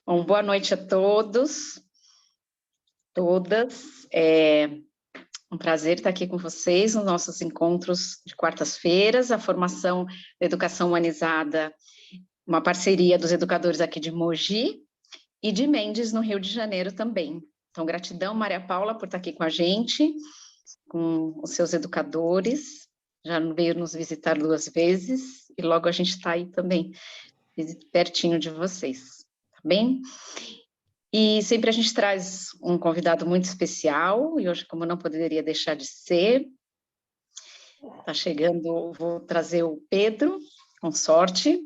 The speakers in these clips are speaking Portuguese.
Bom, boa noite a todos, todas. É um prazer estar aqui com vocês nos nossos encontros de quartas-feiras. A formação da Educação Humanizada, uma parceria dos educadores aqui de Mogi e de Mendes, no Rio de Janeiro também. Então, gratidão, Maria Paula, por estar aqui com a gente, com os seus educadores. Já veio nos visitar 2 vezes e logo a gente está aí também, pertinho de vocês, tá bem? E sempre a gente traz um convidado muito especial, e hoje, como não poderia deixar de ser, está chegando, vou trazer o Pedro Consorte,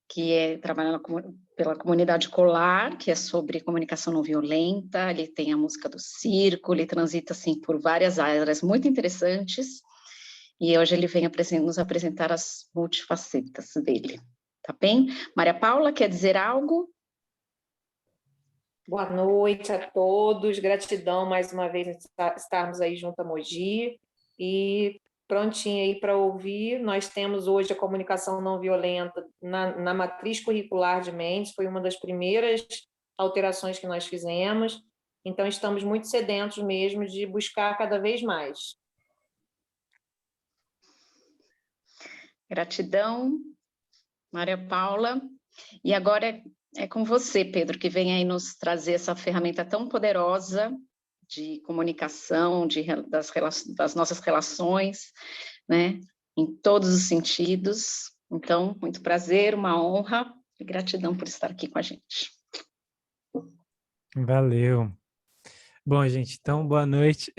que trabalha pela comunidade Colar, que é sobre comunicação não violenta. Ele tem a música do circo, ele transita assim, por várias áreas muito interessantes, e hoje ele vem nos apresentar as multifacetas dele, tá bem? Maria Paula, quer dizer algo? Boa noite a todos, gratidão mais uma vez estarmos aí junto a Mogi e prontinho aí para ouvir. Nós temos hoje a comunicação não violenta na matriz curricular de Mendes, foi uma das primeiras alterações que nós fizemos, então estamos muito sedentos mesmo de buscar cada vez mais. Gratidão, Maria Paula. E agora é com você, Pedro, que vem aí nos trazer essa ferramenta tão poderosa de comunicação, das nossas relações, né, em todos os sentidos. Então, muito prazer, uma honra e gratidão por estar aqui com a gente. Valeu. Bom, gente, então, boa noite.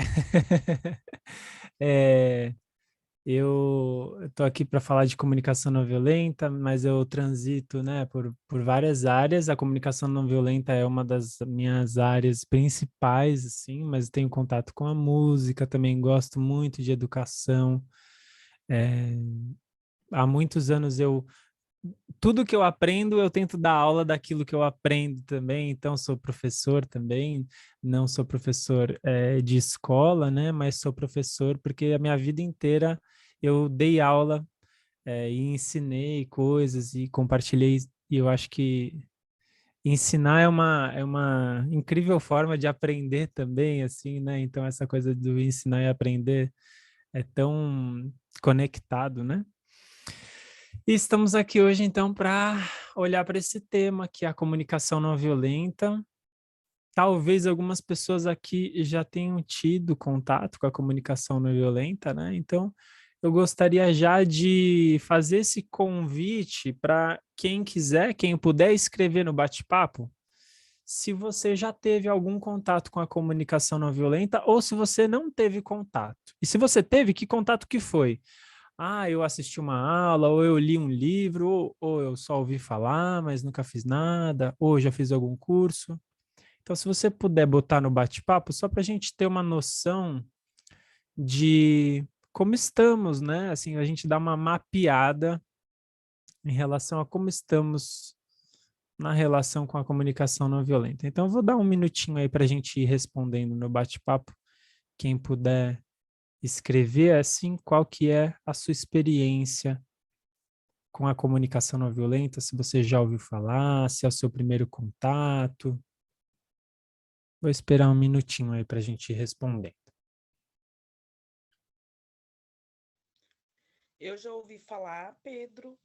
Eu estou aqui para falar de comunicação não violenta, mas eu transito, né, por várias áreas. A comunicação não violenta é uma das minhas áreas principais, assim, mas tenho contato com a música, também gosto muito de educação. Há muitos anos tudo que eu aprendo, eu tento dar aula daquilo que eu aprendo também, então sou professor também, não sou professor de escola, né, mas sou professor porque a minha vida inteira eu dei aula e ensinei coisas e compartilhei, e eu acho que ensinar é uma incrível forma de aprender também, assim, né, então essa coisa do ensinar e aprender é tão conectado, né? E estamos aqui hoje, então, para olhar para esse tema, que é a comunicação não violenta. Talvez algumas pessoas aqui já tenham tido contato com a comunicação não violenta, né? Então, eu gostaria já de fazer esse convite para quem quiser, quem puder escrever no bate-papo, se você já teve algum contato com a comunicação não violenta ou se você não teve contato. E se você teve, que contato que foi? Ah, eu assisti uma aula, ou eu li um livro, ou eu só ouvi falar, mas nunca fiz nada, ou já fiz algum curso. Então, se você puder botar no bate-papo, só para a gente ter uma noção de como estamos, né? Assim, a gente dá uma mapeada em relação a como estamos na relação com a comunicação não violenta. Então, eu vou dar um minutinho aí para a gente ir respondendo no bate-papo. Quem puder escrever assim, qual que é a sua experiência com a comunicação não violenta, se você já ouviu falar, se é o seu primeiro contato. Vou esperar um minutinho aí para a gente ir respondendo. Eu já ouvi falar, Pedro.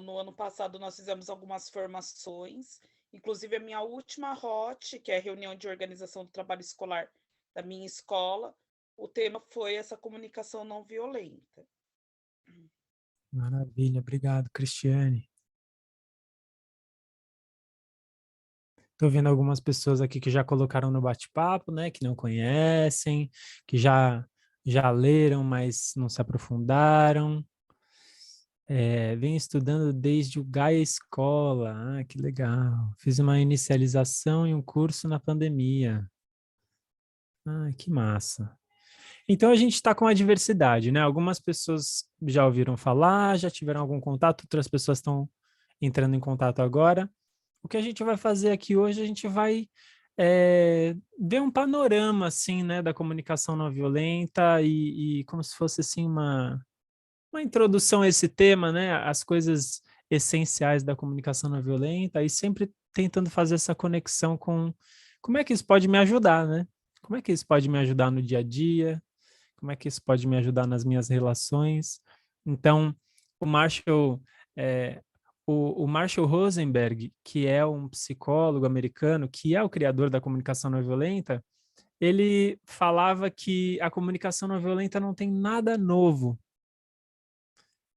No ano passado nós fizemos algumas formações, inclusive a minha última ROT, que é a reunião de organização do trabalho escolar da minha escola, o tema foi essa comunicação não violenta. Maravilha, obrigado, Cristiane. Estou vendo algumas pessoas aqui que já colocaram no bate-papo, né, que não conhecem, que já leram, mas não se aprofundaram. Vem estudando desde o Gaia Escola. Ah, que legal. Fiz uma inicialização e um curso na pandemia. Ah, que massa. Então a gente está com a diversidade, né? Algumas pessoas já ouviram falar, já tiveram algum contato, outras pessoas estão entrando em contato agora. O que a gente vai fazer aqui hoje, a gente vai ver um panorama, assim, né, da comunicação não violenta e como se fosse, assim, uma introdução a esse tema, né, as coisas essenciais da comunicação não violenta, e sempre tentando fazer essa conexão com como é que isso pode me ajudar, né? Como é que isso pode me ajudar no dia a dia? Como é que isso pode me ajudar nas minhas relações? Então, o Marshall, é, o Marshall Rosenberg, que é um psicólogo americano, que é o criador da comunicação não violenta, ele falava que a comunicação não violenta não tem nada novo.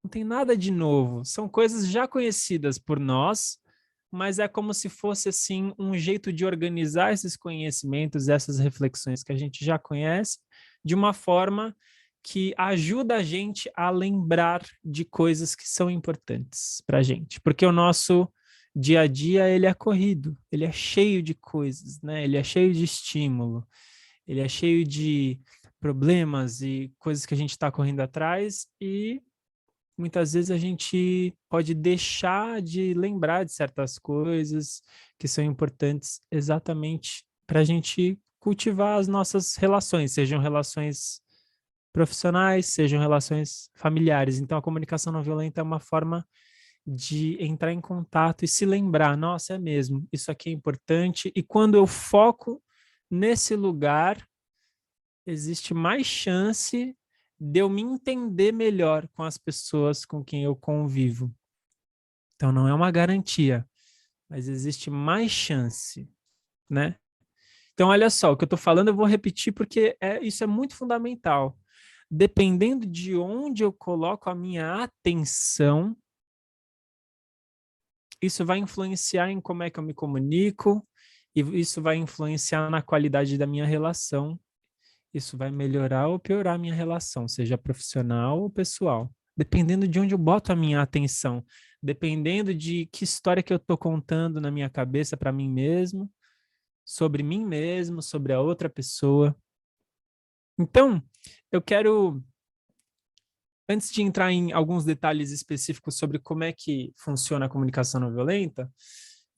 Não tem nada de novo. São coisas já conhecidas por nós, mas é como se fosse assim um jeito de organizar esses conhecimentos, essas reflexões que a gente já conhece, de uma forma que ajuda a gente a lembrar de coisas que são importantes para a gente, porque o nosso dia a dia ele é corrido, ele é cheio de coisas, né? Ele é cheio de estímulo, ele é cheio de problemas e coisas que a gente está correndo atrás e muitas vezes a gente pode deixar de lembrar de certas coisas que são importantes exatamente para a gente cultivar as nossas relações, sejam relações profissionais, sejam relações familiares. Então, a comunicação não violenta é uma forma de entrar em contato e se lembrar, nossa, é mesmo, isso aqui é importante. E quando eu foco nesse lugar, existe mais chance de eu me entender melhor com as pessoas com quem eu convivo. Então, não é uma garantia, mas existe mais chance, né? Então, olha só, o que eu estou falando eu vou repetir porque isso é muito fundamental. Dependendo de onde eu coloco a minha atenção, isso vai influenciar em como é que eu me comunico, e isso vai influenciar na qualidade da minha relação. Isso vai melhorar ou piorar a minha relação, seja profissional ou pessoal. Dependendo de onde eu boto a minha atenção, dependendo de que história que eu estou contando na minha cabeça para mim mesmo, sobre a outra pessoa. Então, eu quero, antes de entrar em alguns detalhes específicos sobre como é que funciona a comunicação não violenta,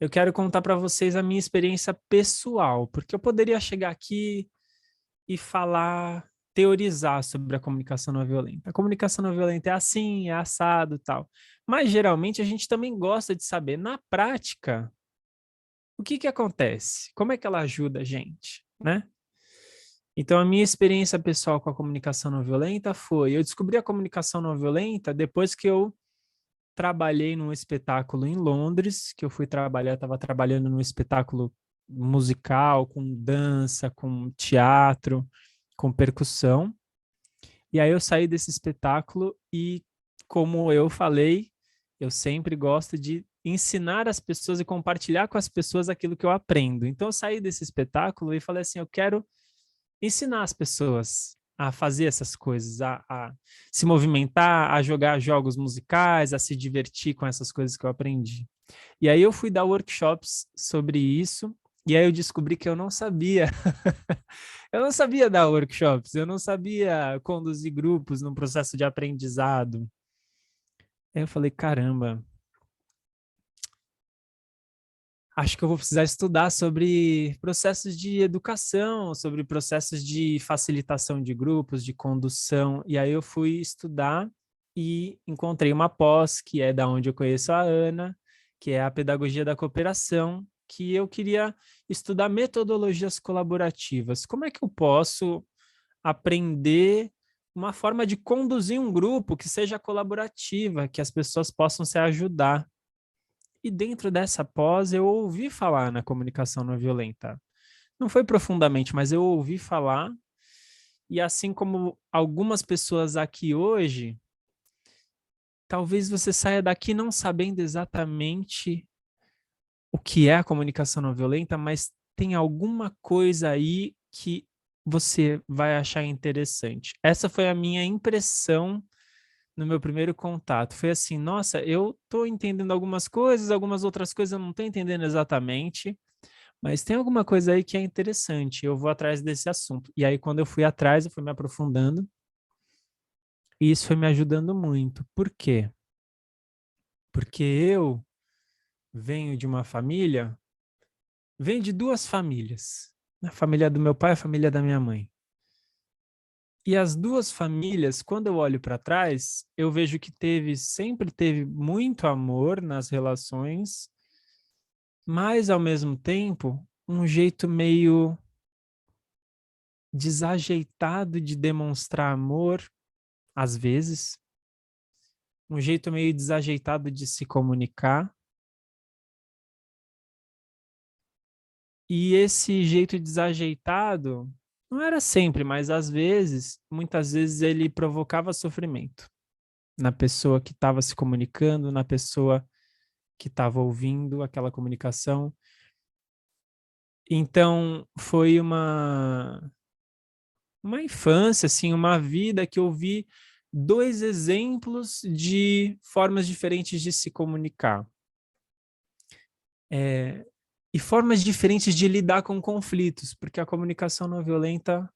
eu quero contar para vocês a minha experiência pessoal, porque eu poderia chegar aqui e falar, teorizar sobre a comunicação não violenta. A comunicação não violenta é assim, é assado e tal. Mas, geralmente, a gente também gosta de saber, na prática, o que acontece? Como é que ela ajuda a gente, né? Então, a minha experiência pessoal com a comunicação não violenta foi, eu descobri a comunicação não violenta depois que eu trabalhei num espetáculo em Londres, que eu fui trabalhar, estava trabalhando num espetáculo musical, com dança, com teatro, com percussão. E aí eu saí desse espetáculo e, como eu falei, eu sempre gosto de ensinar as pessoas e compartilhar com as pessoas aquilo que eu aprendo. Então eu saí desse espetáculo e falei assim, eu quero ensinar as pessoas a fazer essas coisas, a se movimentar, a jogar jogos musicais, a se divertir com essas coisas que eu aprendi. E aí eu fui dar workshops sobre isso, e aí eu descobri que eu não sabia. Eu não sabia dar workshops, eu não sabia conduzir grupos num processo de aprendizado. Aí eu falei, caramba, acho que eu vou precisar estudar sobre processos de educação, sobre processos de facilitação de grupos, de condução. E aí eu fui estudar e encontrei uma pós, que é da onde eu conheço a Ana, que é a pedagogia da cooperação, que eu queria estudar metodologias colaborativas. Como é que eu posso aprender uma forma de conduzir um grupo que seja colaborativa, que as pessoas possam se ajudar? E dentro dessa pós, eu ouvi falar na comunicação não violenta. Não foi profundamente, mas eu ouvi falar. E assim como algumas pessoas aqui hoje, talvez você saia daqui não sabendo exatamente o que é a comunicação não violenta, mas tem alguma coisa aí que você vai achar interessante. Essa foi a minha impressão no meu primeiro contato. Foi assim, nossa, eu estou entendendo algumas outras coisas eu não estou entendendo exatamente, mas tem alguma coisa aí que é interessante, eu vou atrás desse assunto. E aí, quando eu fui atrás, eu fui me aprofundando, e isso foi me ajudando muito. Por quê? Porque eu venho de uma família, venho de duas famílias, a família do meu pai e a família da minha mãe. E as duas famílias, quando eu olho para trás, eu vejo que sempre teve muito amor nas relações, mas, ao mesmo tempo, um jeito meio desajeitado de demonstrar amor, às vezes, um jeito meio desajeitado de se comunicar. E esse jeito desajeitado não era sempre, mas às vezes, muitas vezes ele provocava sofrimento na pessoa que estava se comunicando, na pessoa que estava ouvindo aquela comunicação. Então, foi uma infância, assim, uma vida que eu vi dois exemplos de formas diferentes de se comunicar. E formas diferentes de lidar com conflitos, porque a comunicação não violenta,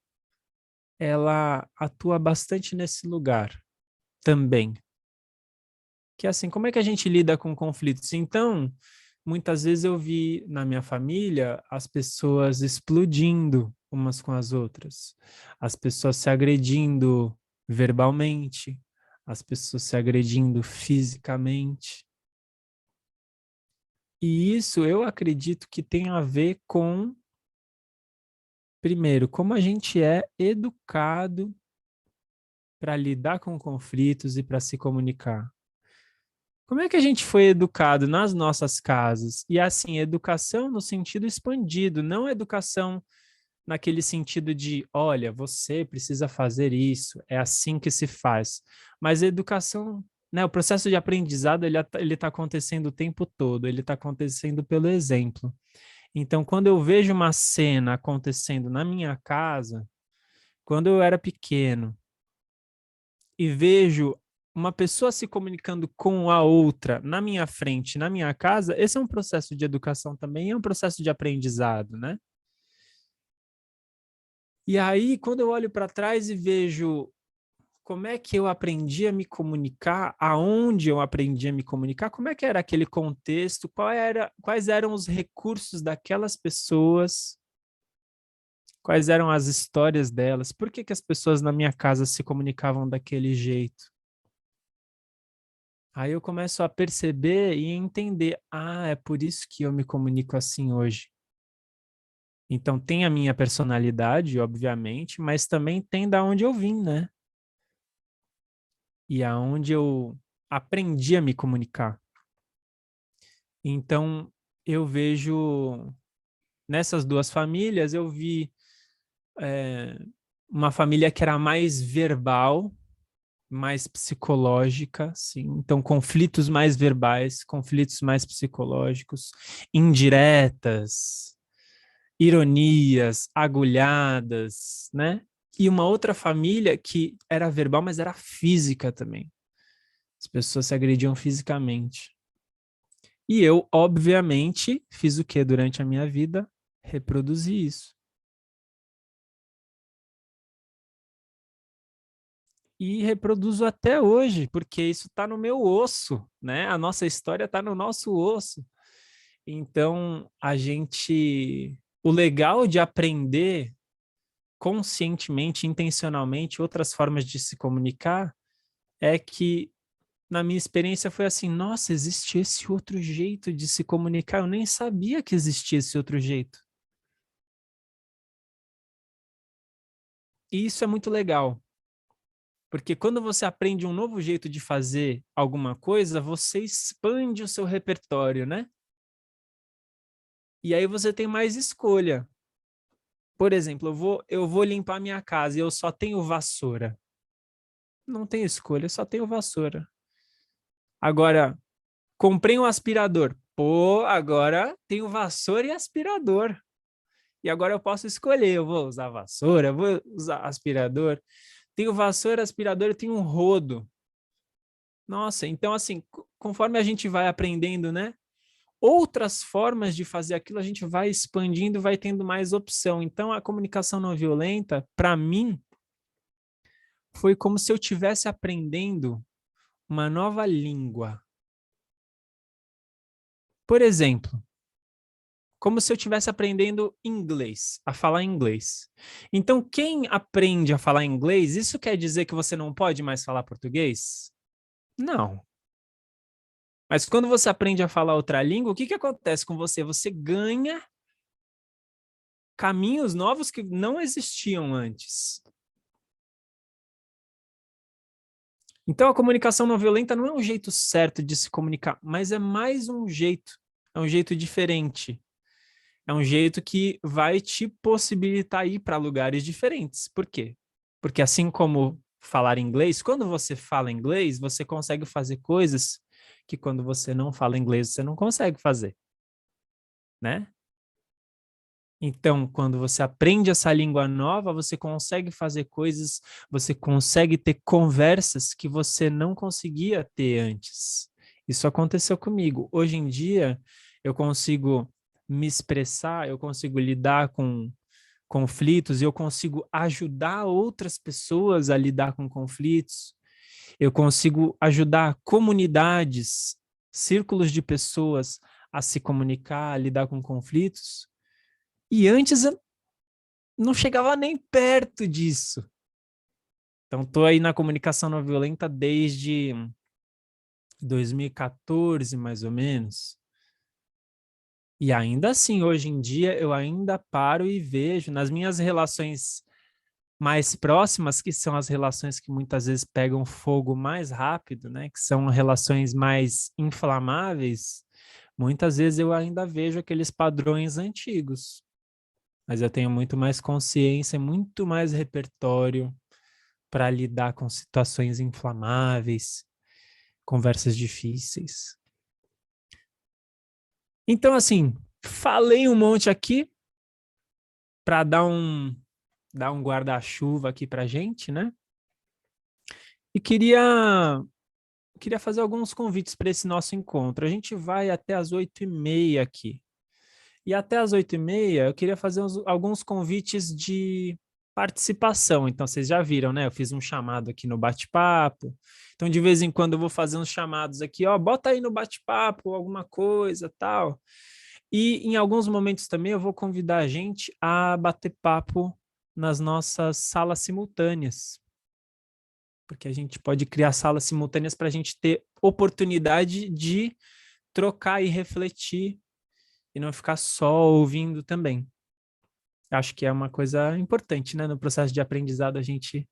ela atua bastante nesse lugar também. Que é assim, como é que a gente lida com conflitos? Então, muitas vezes eu vi na minha família as pessoas explodindo umas com as outras, as pessoas se agredindo verbalmente, as pessoas se agredindo fisicamente. E isso eu acredito que tem a ver com, primeiro, como a gente é educado para lidar com conflitos e para se comunicar. Como é que a gente foi educado nas nossas casas? E assim, educação no sentido expandido, não educação naquele sentido de, olha, você precisa fazer isso, é assim que se faz. Mas a educação, né, o processo de aprendizado, ele tá acontecendo o tempo todo, ele está acontecendo pelo exemplo. Então, quando eu vejo uma cena acontecendo na minha casa, quando eu era pequeno, e vejo uma pessoa se comunicando com a outra na minha frente, na minha casa, esse é um processo de educação também, é um processo de aprendizado, né? E aí, quando eu olho para trás e vejo como é que eu aprendi a me comunicar, aonde eu aprendi a me comunicar, como é que era aquele contexto, quais eram os recursos daquelas pessoas, quais eram as histórias delas, por que que as pessoas na minha casa se comunicavam daquele jeito? Aí eu começo a perceber e entender, é por isso que eu me comunico assim hoje. Então tem a minha personalidade, obviamente, mas também tem da onde eu vim, né? E aonde eu aprendi a me comunicar. Então eu vejo nessas duas famílias, eu vi uma família que era mais verbal, mais psicológica, sim. Então, conflitos mais verbais, conflitos mais psicológicos, indiretas, ironias, agulhadas, né? E uma outra família que era verbal, mas era física também. As pessoas se agrediam fisicamente. E eu, obviamente, fiz o que durante a minha vida? Reproduzi isso. E reproduzo até hoje, porque isso está no meu osso, né? A nossa história está no nosso osso. Então, o legal de aprender conscientemente, intencionalmente, outras formas de se comunicar, é que, na minha experiência, foi assim, nossa, existe esse outro jeito de se comunicar, eu nem sabia que existia esse outro jeito. E isso é muito legal. Porque quando você aprende um novo jeito de fazer alguma coisa, você expande o seu repertório, né? E aí você tem mais escolha. Por exemplo, eu vou limpar minha casa e eu só tenho vassoura. Não tenho escolha, só tenho vassoura. Agora, comprei um aspirador. Pô, agora tenho vassoura e aspirador. E agora eu posso escolher, eu vou usar vassoura, eu vou usar aspirador. Tenho vassoura, aspirador, eu tenho um rodo. Nossa, então assim, conforme a gente vai aprendendo, né? Outras formas de fazer aquilo, a gente vai expandindo, vai tendo mais opção. Então, a comunicação não violenta, para mim, foi como se eu estivesse aprendendo uma nova língua. Por exemplo, como se eu estivesse aprendendo inglês, a falar inglês. Então, quem aprende a falar inglês, isso quer dizer que você não pode mais falar português? Não. Mas quando você aprende a falar outra língua, o que acontece com você? Você ganha caminhos novos que não existiam antes. Então, a comunicação não violenta não é um jeito certo de se comunicar, mas é mais um jeito, é um jeito diferente. É um jeito que vai te possibilitar ir para lugares diferentes. Por quê? Porque assim como falar inglês, quando você fala inglês, você consegue fazer coisas que quando você não fala inglês, você não consegue fazer, né? Então, quando você aprende essa língua nova, você consegue fazer coisas, você consegue ter conversas que você não conseguia ter antes. Isso aconteceu comigo. Hoje em dia, eu consigo me expressar, eu consigo lidar com conflitos, eu consigo ajudar outras pessoas a lidar com conflitos, eu consigo ajudar comunidades, círculos de pessoas a se comunicar, a lidar com conflitos. E antes eu não chegava nem perto disso. Então, estou aí na comunicação não violenta desde 2014, mais ou menos. E ainda assim, hoje em dia, eu ainda paro e vejo nas minhas relações mais próximas, que são as relações que muitas vezes pegam fogo mais rápido, né? Que são relações mais inflamáveis, muitas vezes eu ainda vejo aqueles padrões antigos. Mas eu tenho muito mais consciência, muito mais repertório para lidar com situações inflamáveis, conversas difíceis. Então, assim, falei um monte aqui para dar um guarda-chuva aqui para a gente, né? E queria fazer alguns convites para esse nosso encontro. A gente vai até as 8h30 aqui. E até as 8h30 eu queria fazer alguns convites de participação. Então, vocês já viram, né? Eu fiz um chamado aqui no bate-papo. Então, de vez em quando eu vou fazer uns chamados aqui, ó, bota aí no bate-papo alguma coisa, tal. E em alguns momentos também eu vou convidar a gente a bater papo nas nossas salas simultâneas. Porque a gente pode criar salas simultâneas para a gente ter oportunidade de trocar e refletir e não ficar só ouvindo também. Acho que é uma coisa importante, né? No processo de aprendizado, a gente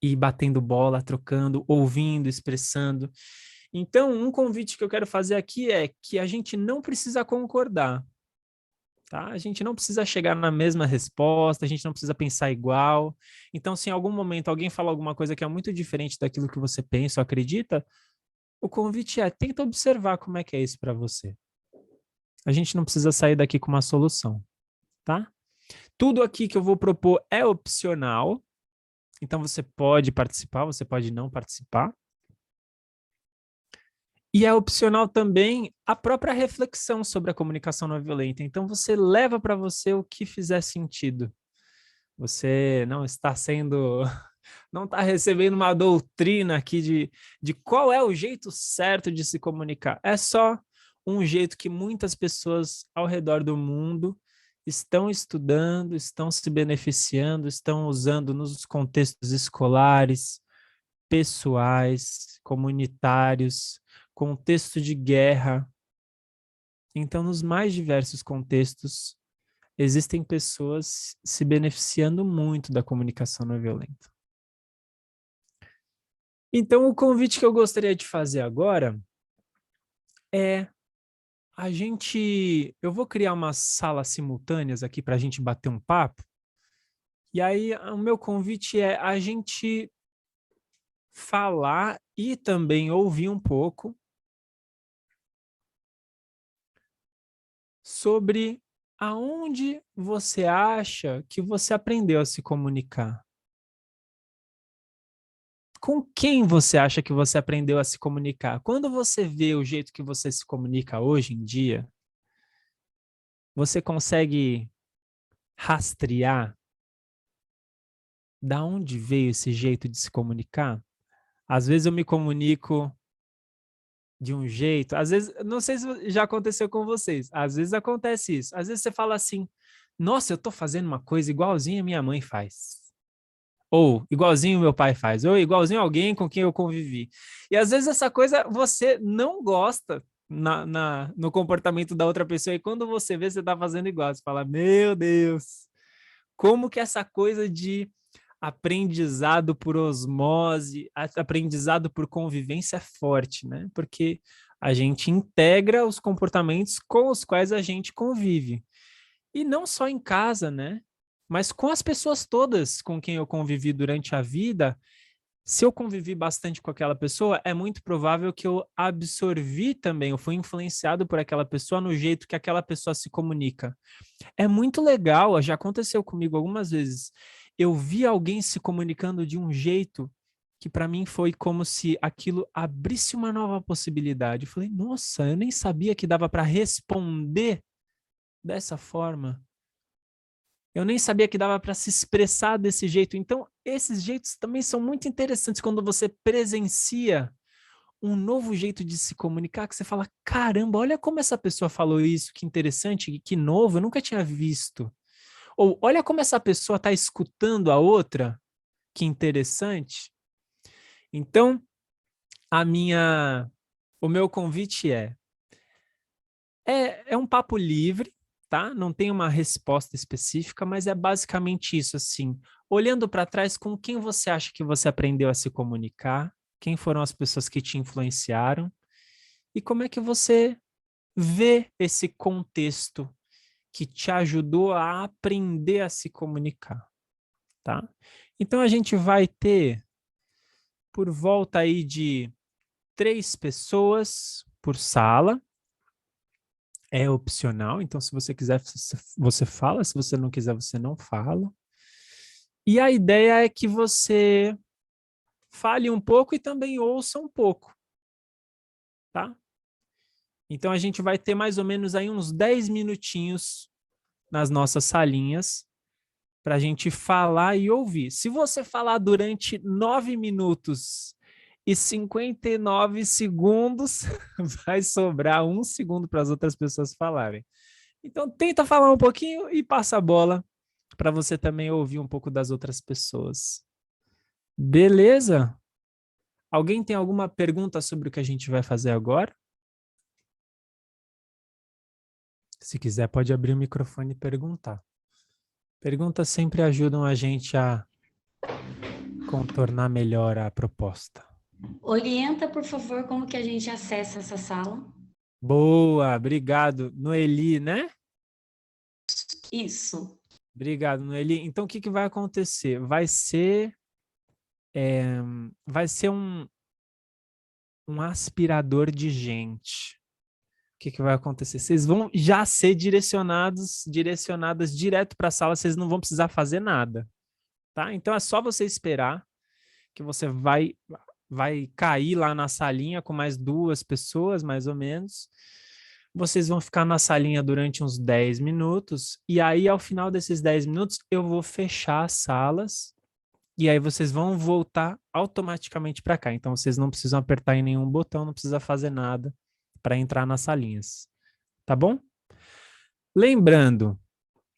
ir batendo bola, trocando, ouvindo, expressando. Então, um convite que eu quero fazer aqui é que a gente não precisa concordar, tá? A gente não precisa chegar na mesma resposta, a gente não precisa pensar igual. Então, se em algum momento alguém fala alguma coisa que é muito diferente daquilo que você pensa ou acredita, o convite é, tenta observar como é que é isso para você. A gente não precisa sair daqui com uma solução, tá? Tudo aqui que eu vou propor é opcional, então você pode participar, você pode não participar. E é opcional também a própria reflexão sobre a comunicação não violenta. Então você leva para você o que fizer sentido. Você não está não está recebendo uma doutrina aqui de qual é o jeito certo de se comunicar. É só um jeito que muitas pessoas ao redor do mundo estão estudando, estão se beneficiando, estão usando nos contextos escolares, pessoais, comunitários, contexto de guerra. Então, nos mais diversos contextos, existem pessoas se beneficiando muito da comunicação não violenta. Então, o convite que eu gostaria de fazer agora é eu vou criar umas salas simultâneas aqui para a gente bater um papo. E aí, o meu convite é a gente falar e também ouvir um pouco sobre aonde você acha que você aprendeu a se comunicar. Com quem você acha que você aprendeu a se comunicar? Quando você vê o jeito que você se comunica hoje em dia, você consegue rastrear da onde veio esse jeito de se comunicar? Às vezes eu me comunico de um jeito, às vezes, não sei se já aconteceu com vocês, às vezes acontece isso. Às vezes você fala assim, nossa, eu tô fazendo uma coisa igualzinha a minha mãe faz. Ou igualzinho meu pai faz, ou igualzinho alguém com quem eu convivi. E às vezes essa coisa você não gosta no comportamento da outra pessoa, e quando você vê, você está fazendo igual. Você fala, meu Deus, como que essa coisa de aprendizado por osmose, aprendizado por convivência é forte, né? Porque a gente integra os comportamentos com os quais a gente convive. E não só em casa, né? Mas com as pessoas todas com quem eu convivi durante a vida. Se eu convivi bastante com aquela pessoa, é muito provável que eu absorvi também, eu fui influenciado por aquela pessoa no jeito que aquela pessoa se comunica. É muito legal, já aconteceu comigo algumas vezes. Eu vi alguém se comunicando de um jeito que para mim foi como se aquilo abrisse uma nova possibilidade. Eu falei, nossa, eu nem sabia que dava para responder dessa forma. Eu nem sabia que dava para se expressar desse jeito. Então, esses jeitos também são muito interessantes quando você presencia um novo jeito de se comunicar, que você fala, caramba, olha como essa pessoa falou isso, que interessante, que novo, eu nunca tinha visto. Ou olha como essa pessoa está escutando a outra, que interessante. Então, o meu convite é um papo livre, tá? Não tem uma resposta específica, mas é basicamente isso, assim. Olhando para trás, com quem você acha que você aprendeu a se comunicar? Quem foram as pessoas que te influenciaram? E como é que você vê esse contexto que te ajudou a aprender a se comunicar, tá? Então, a gente vai ter por volta aí de 3 pessoas por sala. É opcional, então se você quiser, você fala, se você não quiser, você não fala. E a ideia é que você fale um pouco e também ouça um pouco, tá? Então a gente vai ter mais ou menos aí uns 10 minutinhos nas nossas salinhas para a gente falar e ouvir. Se você falar durante 9 minutos e 59 segundos, vai sobrar 1 segundo para as outras pessoas falarem. Então, tenta falar um pouquinho e passa a bola para você também ouvir um pouco das outras pessoas. Beleza? Alguém tem alguma pergunta sobre o que a gente vai fazer agora? Se quiser, pode abrir o microfone e perguntar. Perguntas sempre ajudam a gente a contornar melhor a proposta. Orienta, por favor, como que a gente acessa essa sala? Boa, obrigado. Noeli, né? Isso. Obrigado, Noeli. Então, o que vai acontecer? Vai ser um aspirador de gente. O que vai acontecer? Vocês vão já ser direcionadas direto para a sala, vocês não vão precisar fazer nada, tá? Então é só você esperar que você vai cair lá na salinha com mais 2 pessoas, mais ou menos. Vocês vão ficar na salinha durante uns 10 minutos, e aí ao final desses 10 minutos eu vou fechar as salas, e aí vocês vão voltar automaticamente para cá. Então vocês não precisam apertar em nenhum botão, não precisa fazer nada para entrar nas salinhas, tá bom? Lembrando,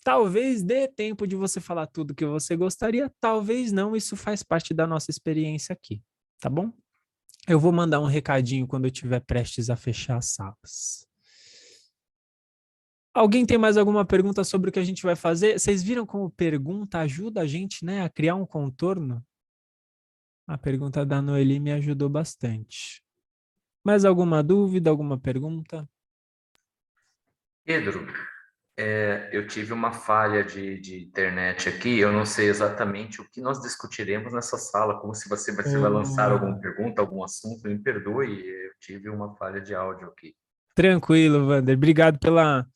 talvez dê tempo de você falar tudo que você gostaria, talvez não, isso faz parte da nossa experiência aqui, tá bom? Eu vou mandar um recadinho quando eu estiver prestes a fechar as salas. Alguém tem mais alguma pergunta sobre o que a gente vai fazer? Vocês viram como pergunta ajuda a gente, né, a criar um contorno? A pergunta da Noeli me ajudou bastante. Mais alguma dúvida, alguma pergunta? Pedro, eu tive uma falha de internet aqui, eu não sei exatamente o que nós discutiremos nessa sala, como se você vai lançar alguma pergunta, algum assunto, me perdoe, eu tive uma falha de áudio aqui. Tranquilo, Wander. Obrigado pela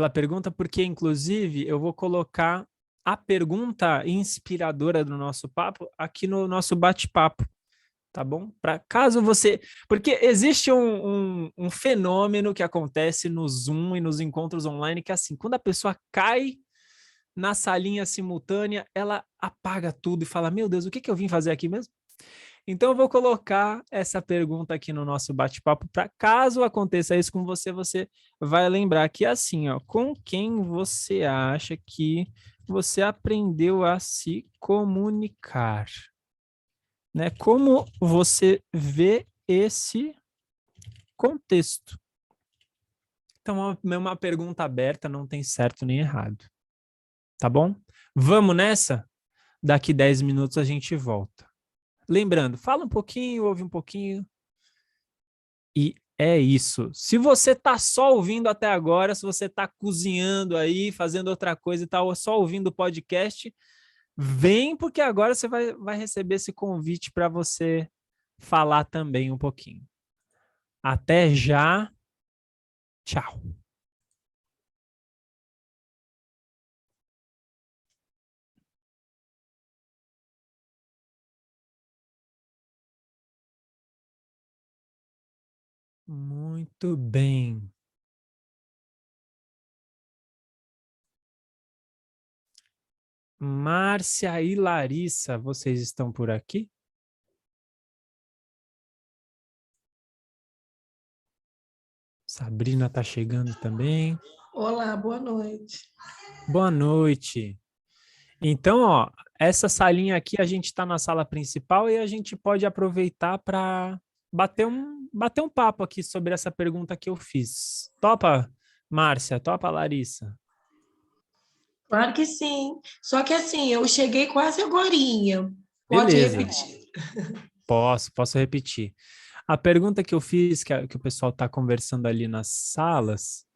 pergunta, porque, inclusive, eu vou colocar a pergunta inspiradora do nosso papo aqui no nosso bate-papo, tá bom? Para caso você... Porque existe um fenômeno que acontece no Zoom e nos encontros online, que é assim, quando a pessoa cai na salinha simultânea, ela apaga tudo e fala, meu Deus, o que eu vim fazer aqui mesmo? Então, eu vou colocar essa pergunta aqui no nosso bate-papo, para caso aconteça isso com você, você vai lembrar que é assim, ó, com quem você acha que você aprendeu a se comunicar, né? Como você vê esse contexto? Então, é uma pergunta aberta, não tem certo nem errado, tá bom? Vamos nessa? Daqui 10 minutos a gente volta. Lembrando, fala um pouquinho, ouve um pouquinho. E é isso. Se você tá só ouvindo até agora, se você tá cozinhando aí, fazendo outra coisa e tá só ouvindo o podcast, vem porque agora você vai receber esse convite para você falar também um pouquinho. Até já. Tchau. Muito bem. Márcia e Larissa, vocês estão por aqui? Sabrina está chegando também. Olá, boa noite. Boa noite. Então, ó, essa salinha aqui, a gente está na sala principal e a gente pode aproveitar para bater um papo aqui sobre essa pergunta que eu fiz. Topa, Márcia? Topa, Larissa? Claro que sim. Só que assim, eu cheguei quase agorinha. Pode Beleza. repetir. Posso repetir. A pergunta que eu fiz, que o pessoal está conversando ali nas salas,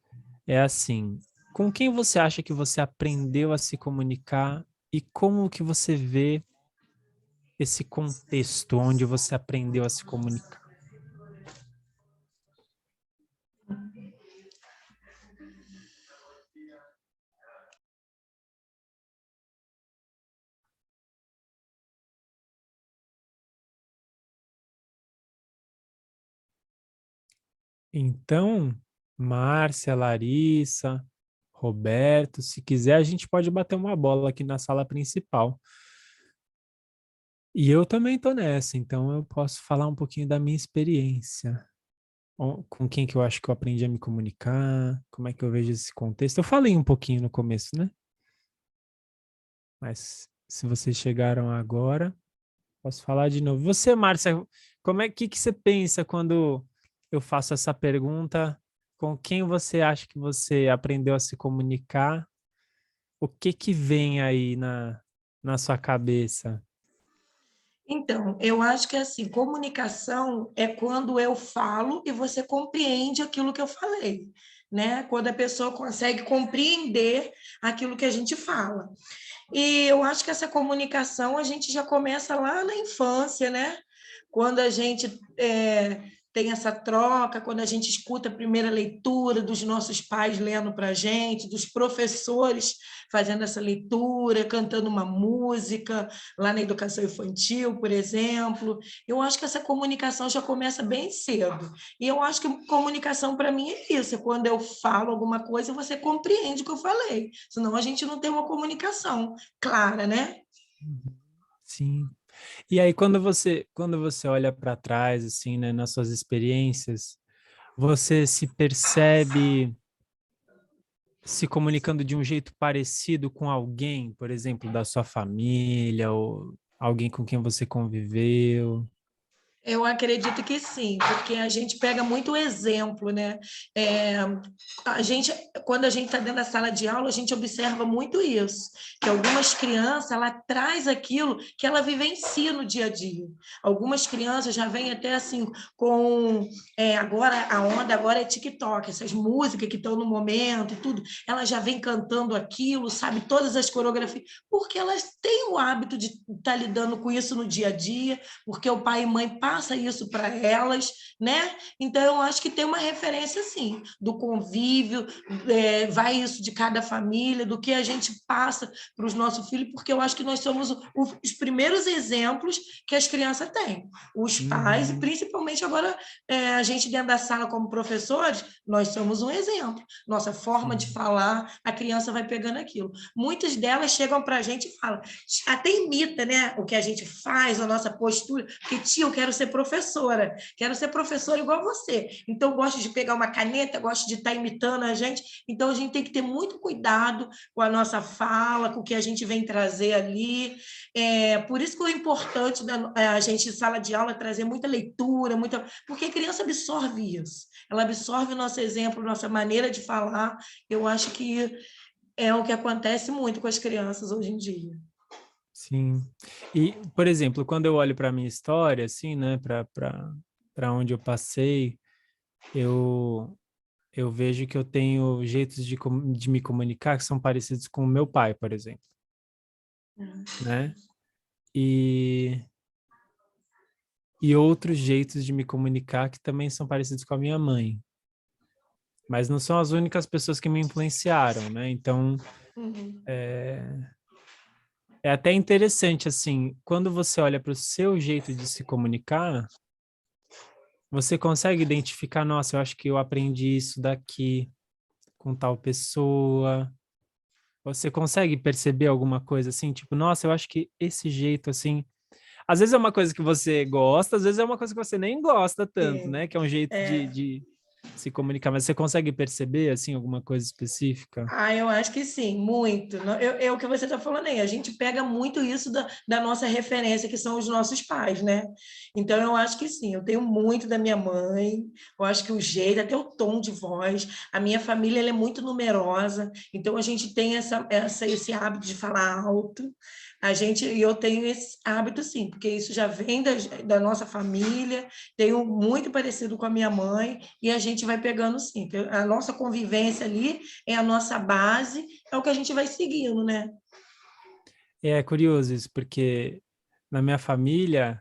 é assim: com quem você acha que você aprendeu a se comunicar e como que você vê esse contexto onde você aprendeu a se comunicar? Então, Márcia, Larissa, Roberto, se quiser, a gente pode bater uma bola aqui na sala principal. E eu também estou nessa, então eu posso falar um pouquinho da minha experiência. Com quem que eu acho que eu aprendi a me comunicar, como é que eu vejo esse contexto. Eu falei um pouquinho no começo, né? Mas se vocês chegaram agora, posso falar de novo. Você, Márcia, como é que você pensa quando eu faço essa pergunta? Com quem você acha que você aprendeu a se comunicar? O que vem aí na sua cabeça? Então, eu acho que assim, comunicação é quando eu falo e você compreende aquilo que eu falei, né? Quando a pessoa consegue compreender aquilo que a gente fala. E eu acho que essa comunicação a gente já começa lá na infância, né? Quando a gente tem essa troca, quando a gente escuta a primeira leitura dos nossos pais lendo para a gente, dos professores fazendo essa leitura, cantando uma música, lá na educação infantil, por exemplo. Eu acho que essa comunicação já começa bem cedo. E eu acho que comunicação, para mim, é isso: é quando eu falo alguma coisa, você compreende o que eu falei. Senão a gente não tem uma comunicação clara, né? Sim. E aí, quando você olha para trás, assim, né, nas suas experiências, você se percebe se comunicando de um jeito parecido com alguém, por exemplo, da sua família ou alguém com quem você conviveu? Eu acredito que sim, porque a gente pega muito exemplo, né? Quando a gente está dentro da sala de aula, a gente observa muito isso, que algumas crianças, ela traz aquilo que ela vivencia no dia a dia. Algumas crianças já vêm até assim, agora a onda agora é TikTok, essas músicas que estão no momento e tudo, ela já vem cantando aquilo, sabe, todas as coreografias, porque elas têm o hábito de estar lidando com isso no dia a dia, porque o pai e mãe passa isso para elas, né? Então, eu acho que tem uma referência, sim, do convívio, vai isso de cada família, do que a gente passa para os nossos filhos, porque eu acho que nós somos os primeiros exemplos que as crianças têm. Os pais, e principalmente agora, a gente dentro da sala como professores, nós somos um exemplo. Nossa forma de falar, a criança vai pegando aquilo. Muitas delas chegam para a gente e falam, até imita, né, o que a gente faz, a nossa postura, porque, tia, eu quero ser professora igual você. Então, eu gosto de pegar uma caneta, gosto de estar imitando a gente. Então, a gente tem que ter muito cuidado com a nossa fala, com o que a gente vem trazer ali. Por isso que é importante a gente, em sala de aula, trazer muita leitura, porque a criança absorve isso. Ela absorve o nosso exemplo, nossa maneira de falar. Eu acho que é o que acontece muito com as crianças hoje em dia. Sim. E, por exemplo, quando eu olho para a minha história, assim, né, para onde eu passei, eu vejo que eu tenho jeitos de me comunicar que são parecidos com o meu pai, por exemplo, né? E outros jeitos de me comunicar que também são parecidos com a minha mãe. Mas não são as únicas pessoas que me influenciaram, né? Então, é até interessante, assim, quando você olha para o seu jeito de se comunicar, você consegue identificar, nossa, eu acho que eu aprendi isso daqui com tal pessoa. Você consegue perceber alguma coisa assim? Tipo, nossa, eu acho que esse jeito, assim... Às vezes é uma coisa que você gosta, às vezes é uma coisa que você nem gosta tanto, né? Que é um jeito de se comunicar. Mas você consegue perceber, assim, alguma coisa específica? Eu acho que sim, muito. É o que você está falando aí. A gente pega muito isso da nossa referência, que são os nossos pais, né? Então, eu acho que sim. Eu tenho muito da minha mãe. Eu acho que o jeito, até o tom de voz. A minha família ela é muito numerosa. Então, a gente tem esse hábito de falar alto. Eu tenho esse hábito, sim, porque isso já vem da nossa família. Tenho muito parecido com a minha mãe. E a gente vai pegando, sim. A nossa convivência ali é a nossa base, é o que a gente vai seguindo, né? É curioso isso, porque na minha família,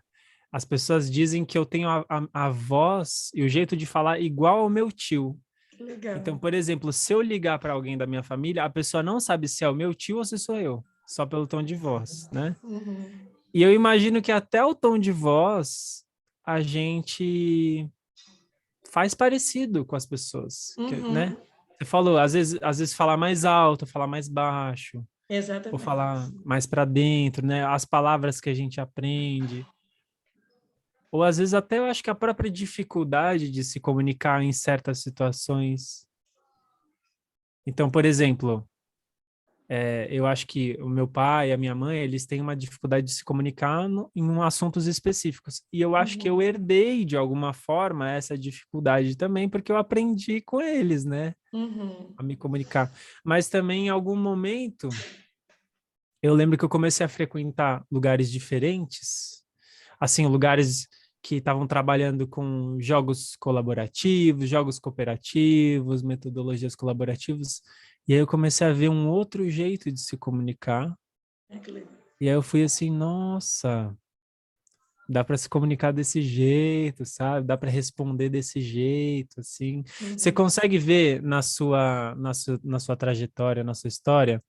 as pessoas dizem que eu tenho a voz e o jeito de falar igual ao meu tio. Que legal. Então, por exemplo, se eu ligar para alguém da minha família, a pessoa não sabe se é o meu tio ou se sou eu, só pelo tom de voz, né? E eu imagino que até o tom de voz a gente faz parecido com as pessoas, né? Você falou, às vezes falar mais alto, falar mais baixo, ou Exatamente. falar mais para dentro, né? As palavras que a gente aprende. Ou às vezes até eu acho que a própria dificuldade de se comunicar em certas situações. Então, por exemplo, eu acho que o meu pai e a minha mãe, eles têm uma dificuldade de se comunicar em assuntos específicos. E eu acho que eu herdei, de alguma forma, essa dificuldade também, porque eu aprendi com eles, né? A me comunicar. Mas também, em algum momento, eu lembro que eu comecei a frequentar lugares diferentes, assim, lugares que estavam trabalhando com jogos colaborativos, jogos cooperativos, metodologias colaborativas, e aí eu comecei a ver um outro jeito de se comunicar, e aí eu fui assim, nossa, dá para se comunicar desse jeito, sabe? Dá para responder desse jeito, assim. Você consegue ver na sua trajetória, na sua história,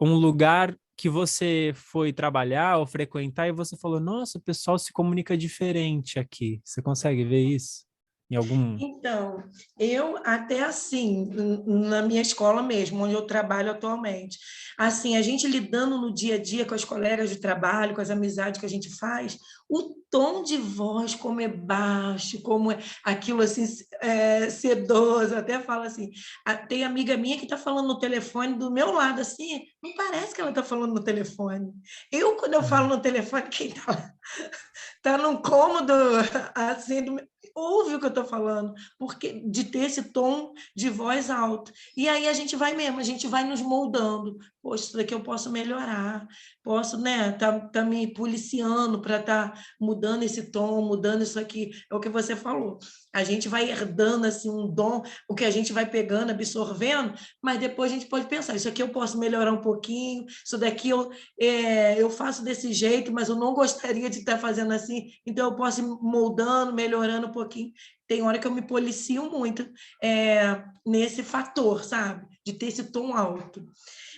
um lugar que você foi trabalhar ou frequentar e você falou, nossa, o pessoal se comunica diferente aqui. Você consegue ver isso em algum... Então, eu até assim, na minha escola mesmo, onde eu trabalho atualmente, assim, a gente lidando no dia a dia com as colegas de trabalho, com as amizades que a gente faz, o tom de voz, como é baixo, como é aquilo assim, sedoso, até falo assim, tem amiga minha que está falando no telefone do meu lado, assim, não parece que ela está falando no telefone. Quando eu falo no telefone, quem está lá? Está num cômodo, assim, ouve o que eu estou falando, porque de ter esse tom de voz alto. E aí a gente vai nos moldando, poxa, isso daqui eu posso melhorar, posso, né, tá me policiando para estar mudando esse tom, mudando isso aqui. É o que você falou. A gente vai herdando assim um dom, o que a gente vai pegando, absorvendo, mas depois a gente pode pensar, isso aqui eu posso melhorar um pouquinho, isso daqui eu faço desse jeito, mas eu não gostaria de estar fazendo assim, então eu posso ir moldando, melhorando um pouquinho. Tem hora que eu me policio muito nesse fator, sabe? De ter esse tom alto.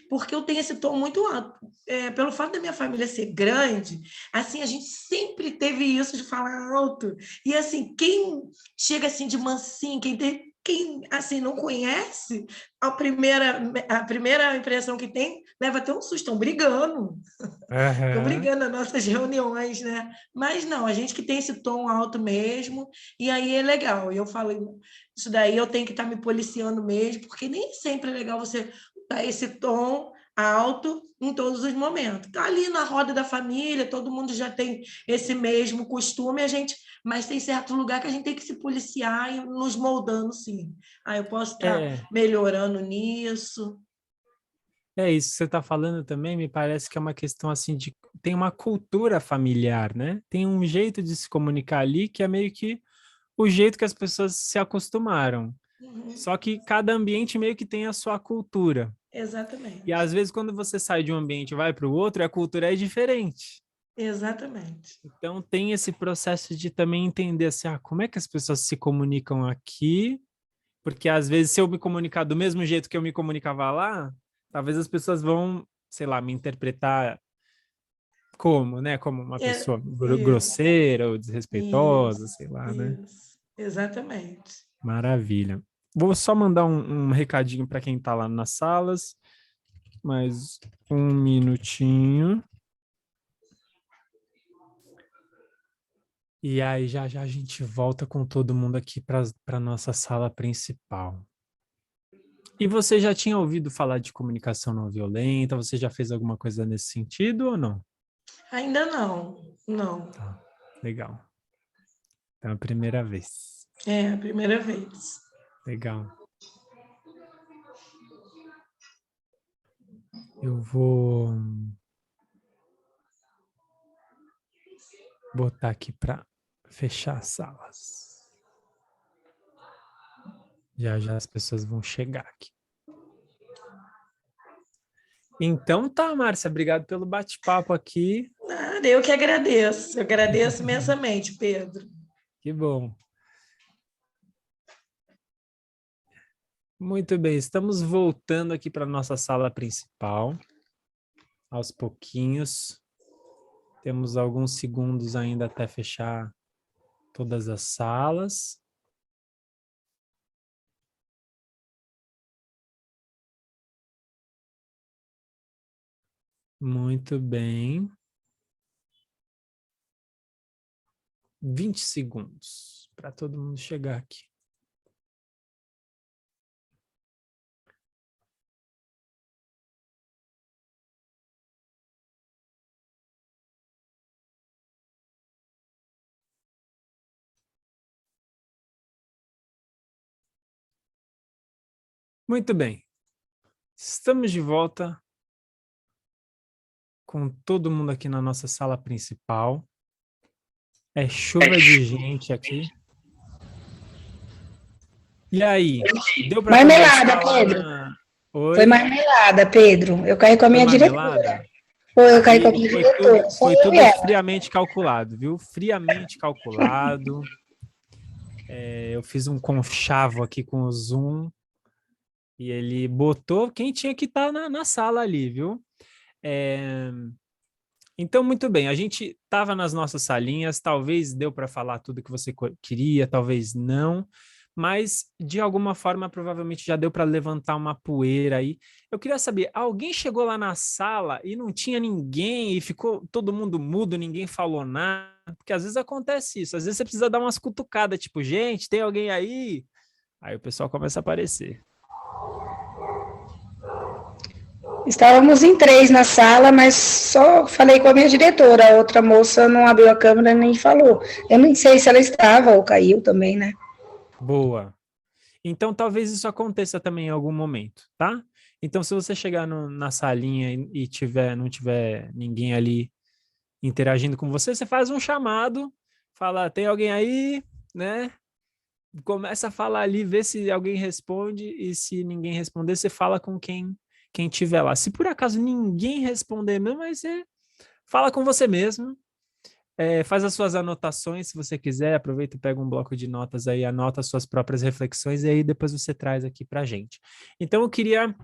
Porque eu tenho esse tom muito alto. Pelo fato da minha família ser grande, assim, a gente sempre teve isso de falar alto. E assim, quem chega assim de mansinho, quem assim não conhece, a primeira impressão que tem leva até um susto, estão brigando. Estão brigando nas nossas reuniões, né? Mas não, a gente que tem esse tom alto mesmo, e aí é legal. E eu falo, isso daí eu tenho que estar me policiando mesmo, porque nem sempre é legal você dar esse tom alto em todos os momentos. Tá ali na roda da família, todo mundo já tem esse mesmo costume, mas tem certo lugar que a gente tem que se policiar e nos moldando, sim. Aí eu posso estar melhorando nisso. É isso que você está falando também, me parece que é uma questão assim tem uma cultura familiar, né? Tem um jeito de se comunicar ali que é meio que o jeito que as pessoas se acostumaram. Só que cada ambiente meio que tem a sua cultura. Exatamente. E às vezes quando você sai de um ambiente e vai para o outro, a cultura é diferente. Exatamente. Então tem esse processo de também entender assim, como é que as pessoas se comunicam aqui? Porque às vezes se eu me comunicar do mesmo jeito que eu me comunicava lá, talvez as pessoas vão, sei lá, me interpretar como, né? Como uma pessoa grosseira ou desrespeitosa, sei lá, né? Exatamente. Maravilha. Vou só mandar um recadinho para quem está lá nas salas. Mais um minutinho. E aí já a gente volta com todo mundo aqui para a nossa sala principal. E você já tinha ouvido falar de comunicação não violenta? Você já fez alguma coisa nesse sentido ou não? Ainda não. Tá, legal. Então é a primeira vez. É a primeira vez. Legal. Eu vou botar aqui para fechar as salas. Já as pessoas vão chegar aqui. Então tá, Márcia, obrigado pelo bate-papo aqui. Nada, eu que agradeço. Eu agradeço imensamente, Pedro. Que bom. Muito bem, estamos voltando aqui para a nossa sala principal. Aos pouquinhos. Temos alguns segundos ainda até fechar todas as salas. Muito bem. 20 segundos para todo mundo chegar aqui. Muito bem. Estamos de volta com todo mundo aqui na nossa sala principal. É chuva de gente aqui. E aí? Deu para marmelada, Pedro. Oi? Foi marmelada, Pedro. Eu caí com a minha diretora. Eu caí com a minha diretora. Foi tudo friamente calculado, viu? Friamente calculado. Eu fiz um conchavo aqui com o Zoom e ele botou quem tinha que estar na sala ali, viu? Então, muito bem, a gente estava nas nossas salinhas, talvez deu para falar tudo que você queria, talvez não, mas de alguma forma provavelmente já deu para levantar uma poeira aí. Eu queria saber, alguém chegou lá na sala e não tinha ninguém e ficou todo mundo mudo, ninguém falou nada? Porque às vezes acontece isso, às vezes você precisa dar umas cutucadas, tipo, gente, tem alguém aí? Aí o pessoal começa a aparecer. Estávamos em 3 na sala, mas só falei com a minha diretora. A outra moça não abriu a câmera nem falou. Eu nem sei se ela estava ou caiu também, né? Boa. Então, talvez isso aconteça também em algum momento, tá? Então, se você chegar na salinha e não tiver ninguém ali interagindo com você, você faz um chamado, fala, tem alguém aí, né? Começa a falar ali, vê se alguém responde, e se ninguém responder, você fala com quem tiver lá. Se por acaso ninguém responder mesmo, aí você fala com você mesmo, faz as suas anotações, se você quiser, aproveita e pega um bloco de notas aí, anota as suas próprias reflexões, e aí depois você traz aqui pra gente. Então, eu queria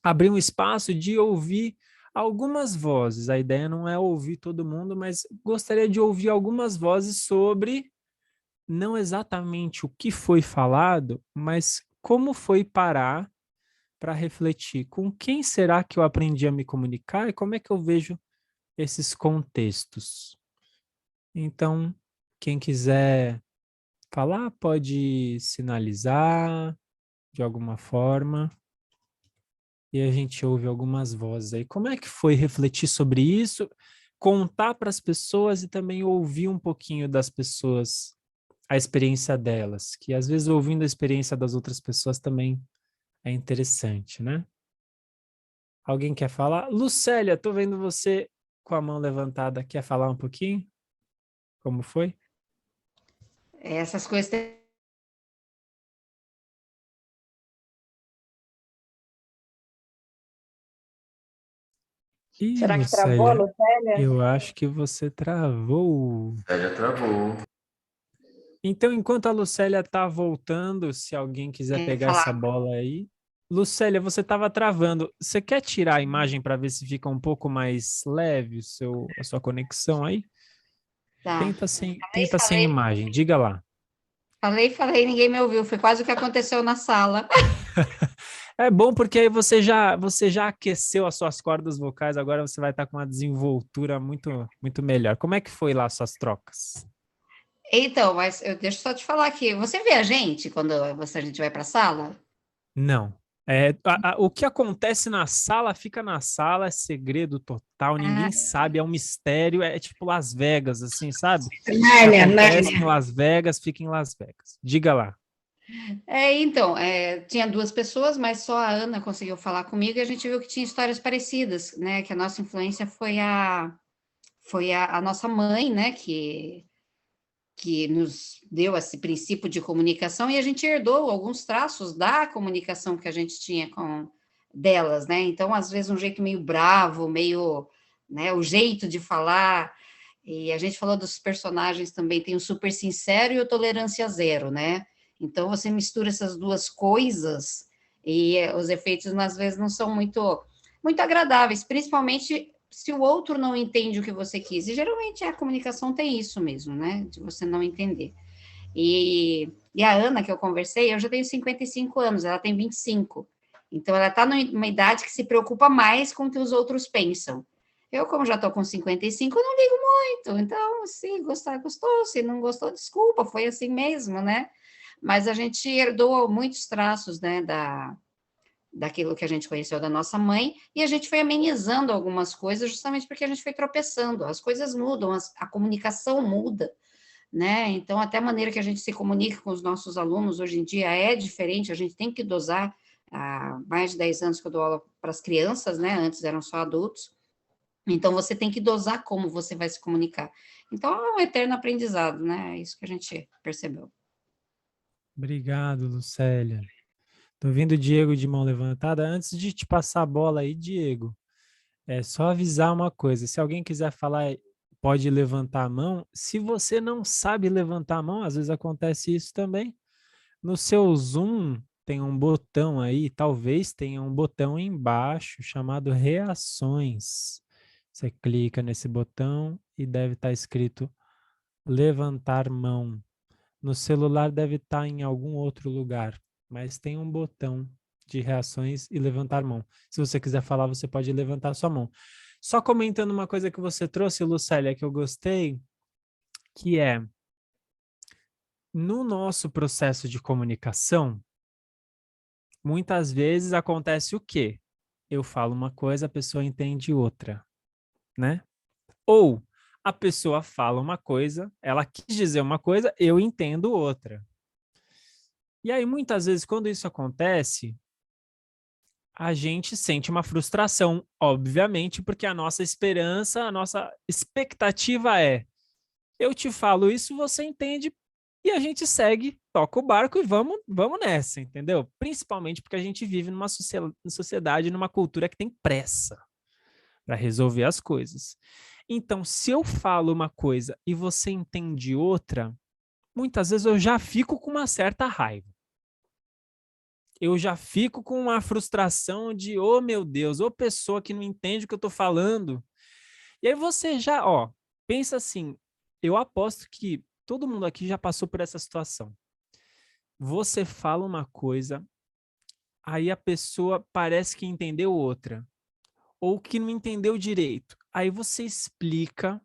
abrir um espaço de ouvir algumas vozes. A ideia não é ouvir todo mundo, mas gostaria de ouvir algumas vozes sobre não exatamente o que foi falado, mas como foi parar para refletir com quem será que eu aprendi a me comunicar e como é que eu vejo esses contextos. Então, quem quiser falar, pode sinalizar de alguma forma. E a gente ouve algumas vozes aí. Como é que foi refletir sobre isso, contar para as pessoas e também ouvir um pouquinho das pessoas, a experiência delas, que às vezes ouvindo a experiência das outras pessoas também é interessante, né? Alguém quer falar? Lucélia, tô vendo você com a mão levantada. Quer falar um pouquinho? Como foi? Essas coisas Ih, Será que travou a Lucélia, Lucélia? eu acho que você travou. Já travou. Então, enquanto a Lucélia está voltando, se alguém quiser pegar essa falar. bola aí. Lucélia, você estava travando. Você quer tirar a imagem para ver se fica um pouco mais leve a sua conexão aí? Tá. Tenta sem imagem, diga lá. Falei, ninguém me ouviu. Foi quase o que aconteceu na sala. É bom porque aí você já aqueceu as suas cordas vocais, agora você vai estar com uma desenvoltura muito, muito melhor. Como é que foi lá as suas trocas? Então, mas eu deixo só te falar aqui. Você vê a gente quando a gente vai para a sala? Não. O que acontece na sala fica na sala, é segredo total, Ah, ninguém sabe, é um mistério, é tipo Las Vegas, assim, sabe? O que Nárnia, acontece em Nárnia. Las Vegas, fica em Las Vegas. Diga lá. então, tinha duas pessoas, mas só a Ana conseguiu falar comigo e a gente viu que tinha histórias parecidas, né? Que a nossa influência foi a nossa mãe, né? Que nos deu esse princípio de comunicação e a gente herdou alguns traços da comunicação que a gente tinha com delas, né? Então, às vezes, um jeito meio bravo, meio, né, o jeito de falar. E a gente falou dos personagens também, tem o super sincero e o tolerância zero, né? Então, você mistura essas duas coisas e os efeitos, às vezes, não são muito agradáveis, principalmente se o outro não entende o que você quis. E geralmente a comunicação tem isso mesmo, né? De você não entender. E a Ana, que eu conversei, eu já tenho 55 anos, ela tem 25. Então, ela está numa idade que se preocupa mais com o que os outros pensam. Eu, como já estou com 55, não ligo muito. Então, se gostar, gostou. Se não gostou, desculpa, foi assim mesmo, né? Mas a gente herdou muitos traços, né, daquilo que a gente conheceu da nossa mãe, e a gente foi amenizando algumas coisas justamente porque a gente foi tropeçando. As coisas mudam, a comunicação muda, né? Então, até a maneira que a gente se comunica com os nossos alunos hoje em dia é diferente, a gente tem que dosar. Há mais de 10 anos que eu dou aula para as crianças, né? Antes eram só adultos. Então, você tem que dosar como você vai se comunicar. Então, é um eterno aprendizado, né? É isso que a gente percebeu. Obrigado, Lucélia. Tô vendo o Diego de mão levantada. Antes de te passar a bola aí, Diego, é só avisar uma coisa. Se alguém quiser falar, pode levantar a mão. Se você não sabe levantar a mão, às vezes acontece isso também. No seu Zoom tem um botão aí, talvez tenha um botão embaixo chamado reações. Você clica nesse botão e deve estar escrito levantar mão. No celular deve estar em algum outro lugar, mas tem um botão de reações e levantar mão. Se você quiser falar, você pode levantar sua mão. Só comentando uma coisa que você trouxe, Lucélia, que eu gostei, que é no nosso processo de comunicação, muitas vezes acontece o quê? Eu falo uma coisa, a pessoa entende outra, né? Ou a pessoa fala uma coisa, ela quis dizer uma coisa, eu entendo outra. E aí, muitas vezes, quando isso acontece, a gente sente uma frustração, obviamente, porque a nossa esperança, a nossa expectativa é: eu te falo isso, você entende, e a gente segue, toca o barco e vamos nessa, entendeu? Principalmente porque a gente vive numa sociedade, numa cultura que tem pressa para resolver as coisas. Então, se eu falo uma coisa e você entende outra, muitas vezes eu já fico com uma certa raiva. Eu já fico com uma frustração de, oh meu Deus, ô pessoa que não entende o que eu estou falando. E aí você já, pensa assim, eu aposto que todo mundo aqui já passou por essa situação. Você fala uma coisa, aí a pessoa parece que entendeu outra, ou que não entendeu direito. Aí você explica,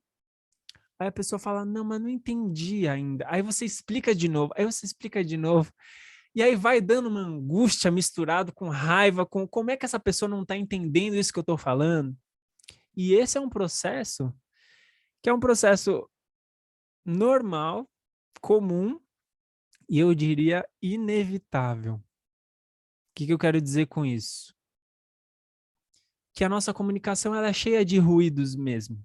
aí a pessoa fala, não, mas não entendi ainda. Aí você explica de novo, e aí vai dando uma angústia misturado com raiva, com como é que essa pessoa não está entendendo isso que eu estou falando. E esse é um processo que é um processo normal, comum, e eu diria inevitável. O que eu quero dizer com isso? Que a nossa comunicação ela é cheia de ruídos mesmo.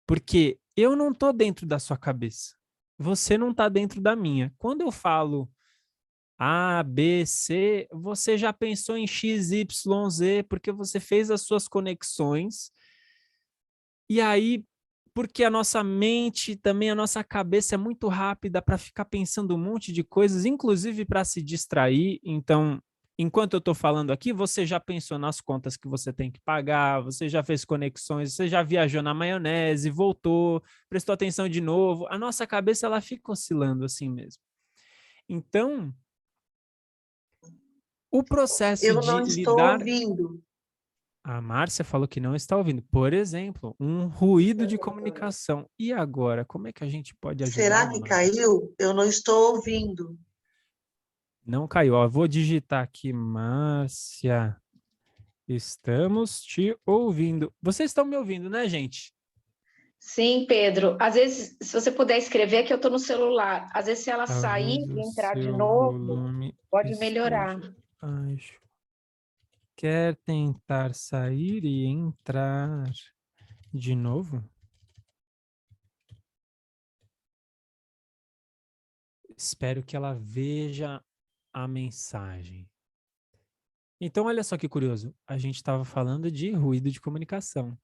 Porque eu não estou dentro da sua cabeça. Você não está dentro da minha. Quando eu falo A, B, C, você já pensou em X, Y, Z, porque você fez as suas conexões. E aí, porque a nossa mente, também a nossa cabeça é muito rápida para ficar pensando um monte de coisas, inclusive para se distrair. Então, enquanto eu estou falando aqui, você já pensou nas contas que você tem que pagar, você já fez conexões, você já viajou na maionese, voltou, prestou atenção de novo. A nossa cabeça ela fica oscilando assim mesmo. Então, o processo Eu de não estou lidar... ouvindo. A Márcia falou que não está ouvindo. Por exemplo, um ruído de comunicação. E agora, como é que a gente pode ajudar Será a que Márcia? caiu? Eu não estou ouvindo. Não caiu. Ó, vou digitar aqui, Márcia. Estamos te ouvindo. Vocês estão me ouvindo, né, gente? Sim, Pedro. Às vezes, se você puder escrever, que eu estou no celular. Às vezes, se ela sair Talvez e o entrar de seu novo, volume pode melhorar. esteja baixo. Quer tentar sair e entrar de novo? Espero que ela veja a mensagem. Então, olha só que curioso. A gente estava falando de ruído de comunicação.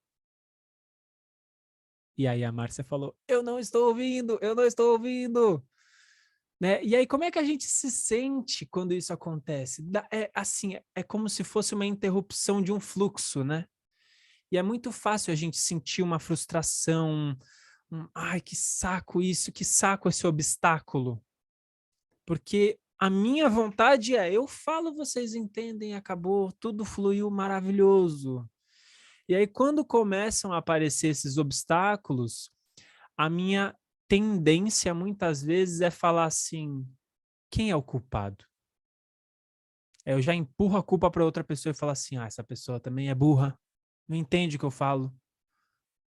E aí a Márcia falou, eu não estou ouvindo, eu não estou ouvindo. Né? E aí, como é que a gente se sente quando isso acontece? É como se fosse uma interrupção de um fluxo, né? E é muito fácil a gente sentir uma frustração, ai, que saco isso, que saco esse obstáculo. Porque a minha vontade eu falo, vocês entendem, acabou, tudo fluiu maravilhoso. E aí, quando começam a aparecer esses obstáculos, a minha tendência, muitas vezes, é falar assim, quem é o culpado? Eu já empurro a culpa para outra pessoa e falo assim, essa pessoa também é burra, não entende o que eu falo.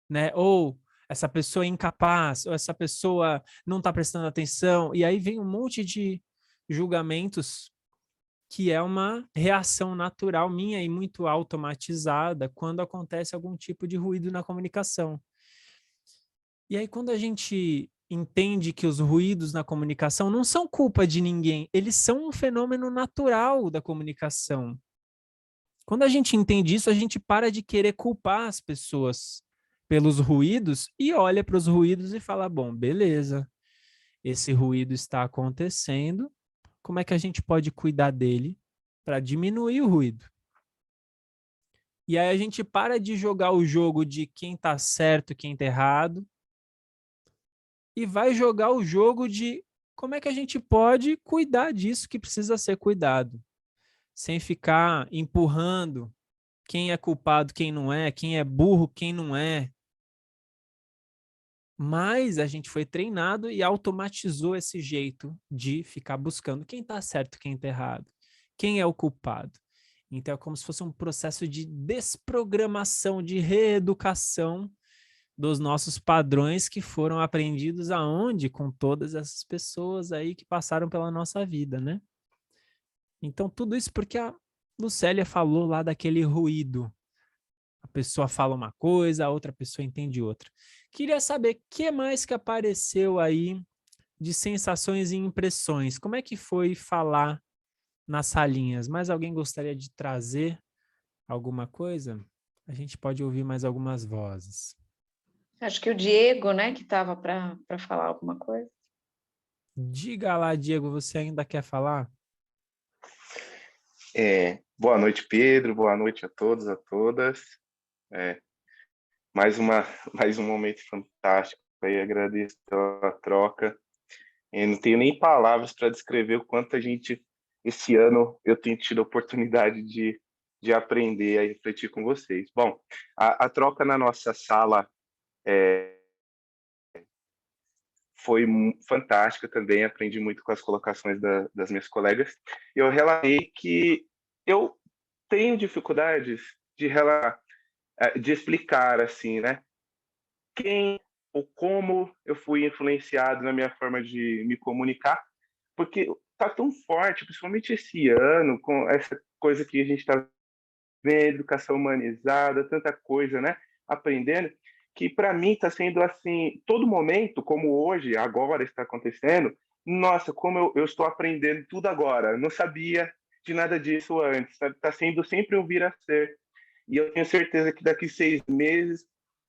Né? Ou essa pessoa é incapaz, ou essa pessoa não está prestando atenção. E aí vem um monte de julgamentos que é uma reação natural minha e muito automatizada quando acontece algum tipo de ruído na comunicação. E aí, quando a gente entende que os ruídos na comunicação não são culpa de ninguém, eles são um fenômeno natural da comunicação. Quando a gente entende isso, a gente para de querer culpar as pessoas pelos ruídos e olha para os ruídos e fala, bom, beleza, esse ruído está acontecendo, como é que a gente pode cuidar dele para diminuir o ruído? E aí a gente para de jogar o jogo de quem está certo, quem está errado, e vai jogar o jogo de como é que a gente pode cuidar disso que precisa ser cuidado, sem ficar empurrando quem é culpado, quem é burro, quem não é. Mas a gente foi treinado e automatizou esse jeito de ficar buscando quem está certo, quem está errado, quem é o culpado. Então é como se fosse um processo de desprogramação, de reeducação dos nossos padrões que foram aprendidos aonde? Com todas essas pessoas aí que passaram pela nossa vida, né? Então tudo isso porque Lucélia falou lá daquele ruído. A pessoa fala uma coisa, a outra pessoa entende outra. Queria saber o que mais que apareceu aí de sensações e impressões. Como é que foi falar nas salinhas? Mais alguém gostaria de trazer alguma coisa? A gente pode ouvir mais algumas vozes. Acho que o Diego, né, que estava para falar alguma coisa. Diga lá, Diego, você ainda quer falar? Boa noite, Pedro. Boa noite a todos, a todas. Mais um momento fantástico. Aí agradeço pela troca. Eu não tenho nem palavras para descrever o quanto esse ano, eu tenho tido a oportunidade de aprender a refletir com vocês. Bom, a troca na nossa sala foi fantástica também, aprendi muito com as colocações das minhas colegas. Eu relatei que eu tenho dificuldades de explicar, assim, né? Quem ou como eu fui influenciado na minha forma de me comunicar, porque tá tão forte, principalmente esse ano, com essa coisa que a gente está vendo, educação humanizada, tanta coisa, né? Aprendendo, que para mim está sendo assim, todo momento, como hoje, agora está acontecendo, nossa, como eu estou aprendendo tudo agora, não sabia de nada disso antes, está sendo sempre um vir a ser. E eu tenho certeza que daqui 6 meses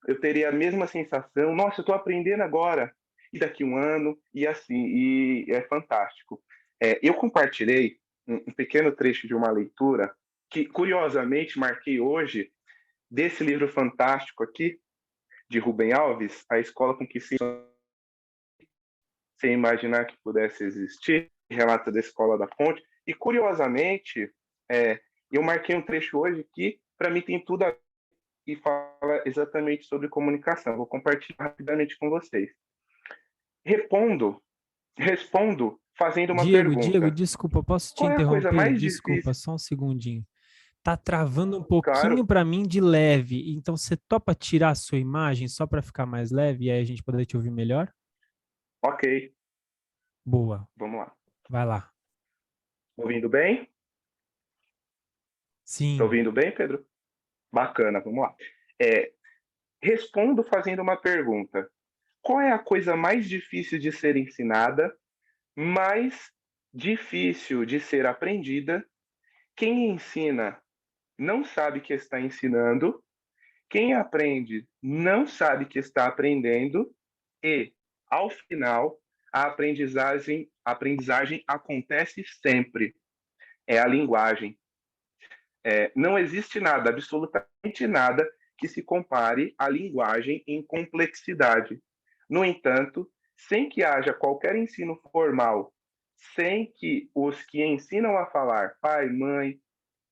eu teria a mesma sensação, nossa, eu estou aprendendo agora, e daqui 1 ano, e assim, e é fantástico. Eu compartilhei um pequeno trecho de uma leitura que, curiosamente, marquei hoje, desse livro fantástico aqui, de Rubem Alves, A Escola com que se sem imaginar que pudesse existir, relata da Escola da Ponte, e curiosamente, eu marquei um trecho hoje que, para mim, tem tudo a ver e fala exatamente sobre comunicação. Vou compartilhar rapidamente com vocês. Respondo fazendo uma Diego, pergunta. desculpa, posso te Qual é a coisa interromper? mais Desculpa, difícil? só um segundinho. Tá travando um pouquinho Claro, para mim de leve, então você topa tirar a sua imagem só para ficar mais leve e aí a gente poder te ouvir melhor? ok, Boa, vamos lá. vai lá. Ouvindo bem? Tá Sim. ouvindo bem, Pedro? Bacana, vamos lá. Respondo fazendo uma pergunta. Qual é a coisa mais difícil de ser ensinada, mais difícil de ser aprendida? Quem ensina não sabe que está ensinando, quem aprende não sabe que está aprendendo e, ao final, a aprendizagem acontece sempre. É a linguagem. Não existe nada, absolutamente nada, que se compare à linguagem em complexidade. No entanto, sem que haja qualquer ensino formal, sem que os que ensinam a falar, pai, mãe,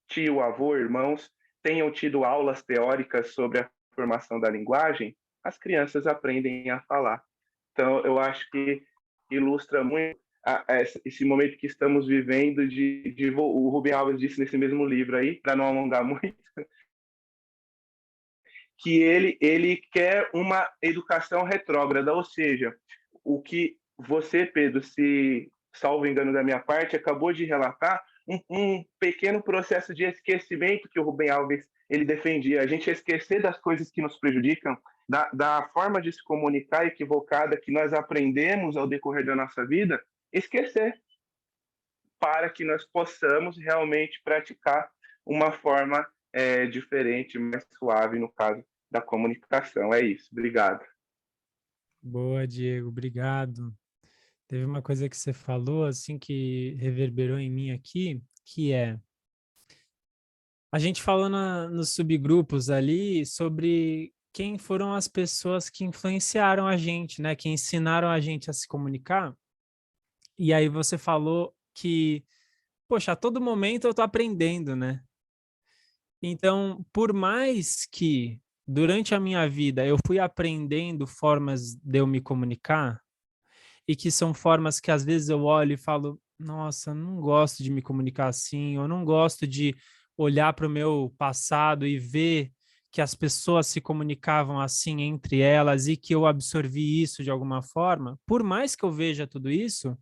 tio, avô, irmãos, tenham tido aulas teóricas sobre a formação da linguagem, as crianças aprendem a falar. Então, eu acho que ilustra muito esse momento que estamos vivendo o Rubem Alves disse nesse mesmo livro aí, para não alongar muito, que ele quer uma educação retrógrada, ou seja, o que você, Pedro, se salvo engano da minha parte, acabou de relatar, um pequeno processo de esquecimento que o Rubem Alves ele defendia, a gente esquecer das coisas que nos prejudicam, da forma de se comunicar equivocada que nós aprendemos ao decorrer da nossa vida, esquecer, para que nós possamos realmente praticar uma forma diferente, mais suave, no caso da comunicação. É isso. Obrigado. Boa, Diego, obrigado. Teve uma coisa que você falou, assim, que reverberou em mim aqui, que é, a gente falou nos subgrupos ali sobre quem foram as pessoas que influenciaram a gente, né, que ensinaram a gente a se comunicar, e aí você falou que, poxa, a todo momento eu tô aprendendo, né? Então, por mais que durante a minha vida eu fui aprendendo formas de eu me comunicar, e que são formas que às vezes eu olho e falo, nossa, não gosto de me comunicar assim, eu não gosto de olhar para o meu passado e ver que as pessoas se comunicavam assim entre elas e que eu absorvi isso de alguma forma. Por mais que eu veja tudo isso,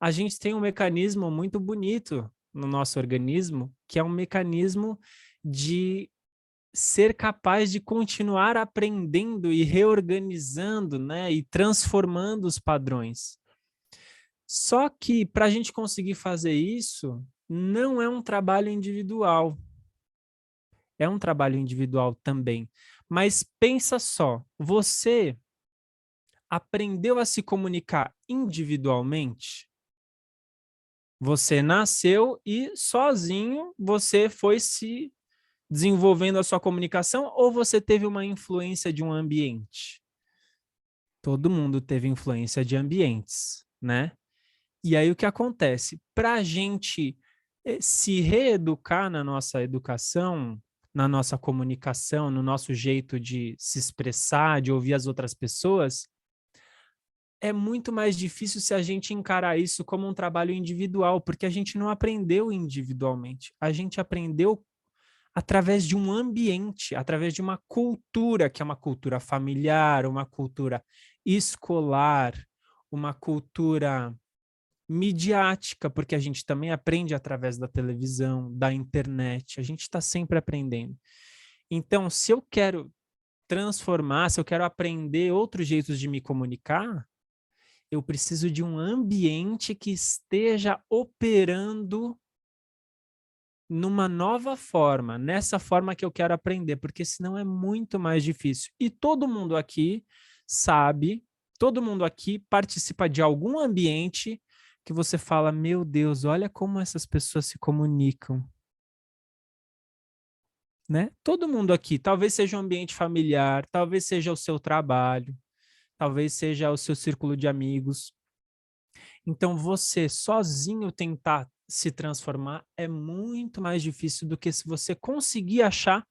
a gente tem um mecanismo muito bonito no nosso organismo, que é um mecanismo de ser capaz de continuar aprendendo e reorganizando, né, e transformando os padrões. Só que para a gente conseguir fazer isso, não é um trabalho individual. É um trabalho individual também. Mas pensa só, você aprendeu a se comunicar individualmente? Você nasceu e sozinho você foi se desenvolvendo a sua comunicação ou você teve uma influência de um ambiente? Todo mundo teve influência de ambientes, né? E aí o que acontece? Para a gente se reeducar na nossa educação, na nossa comunicação, no nosso jeito de se expressar, de ouvir as outras pessoas, é muito mais difícil se a gente encarar isso como um trabalho individual, porque a gente não aprendeu individualmente. A gente aprendeu através de um ambiente, através de uma cultura, que é uma cultura familiar, uma cultura escolar, uma cultura midiática, porque a gente também aprende através da televisão, da internet, a gente está sempre aprendendo. Então, se eu quero transformar, se eu quero aprender outros jeitos de me comunicar, eu preciso de um ambiente que esteja operando numa nova forma, nessa forma que eu quero aprender, porque senão é muito mais difícil. E todo mundo aqui sabe, todo mundo aqui participa de algum ambiente que você fala, meu Deus, olha como essas pessoas se comunicam. Né? Todo mundo aqui, talvez seja um ambiente familiar, talvez seja o seu trabalho, talvez seja o seu círculo de amigos. Então, você sozinho tentar se transformar é muito mais difícil do que se você conseguir achar,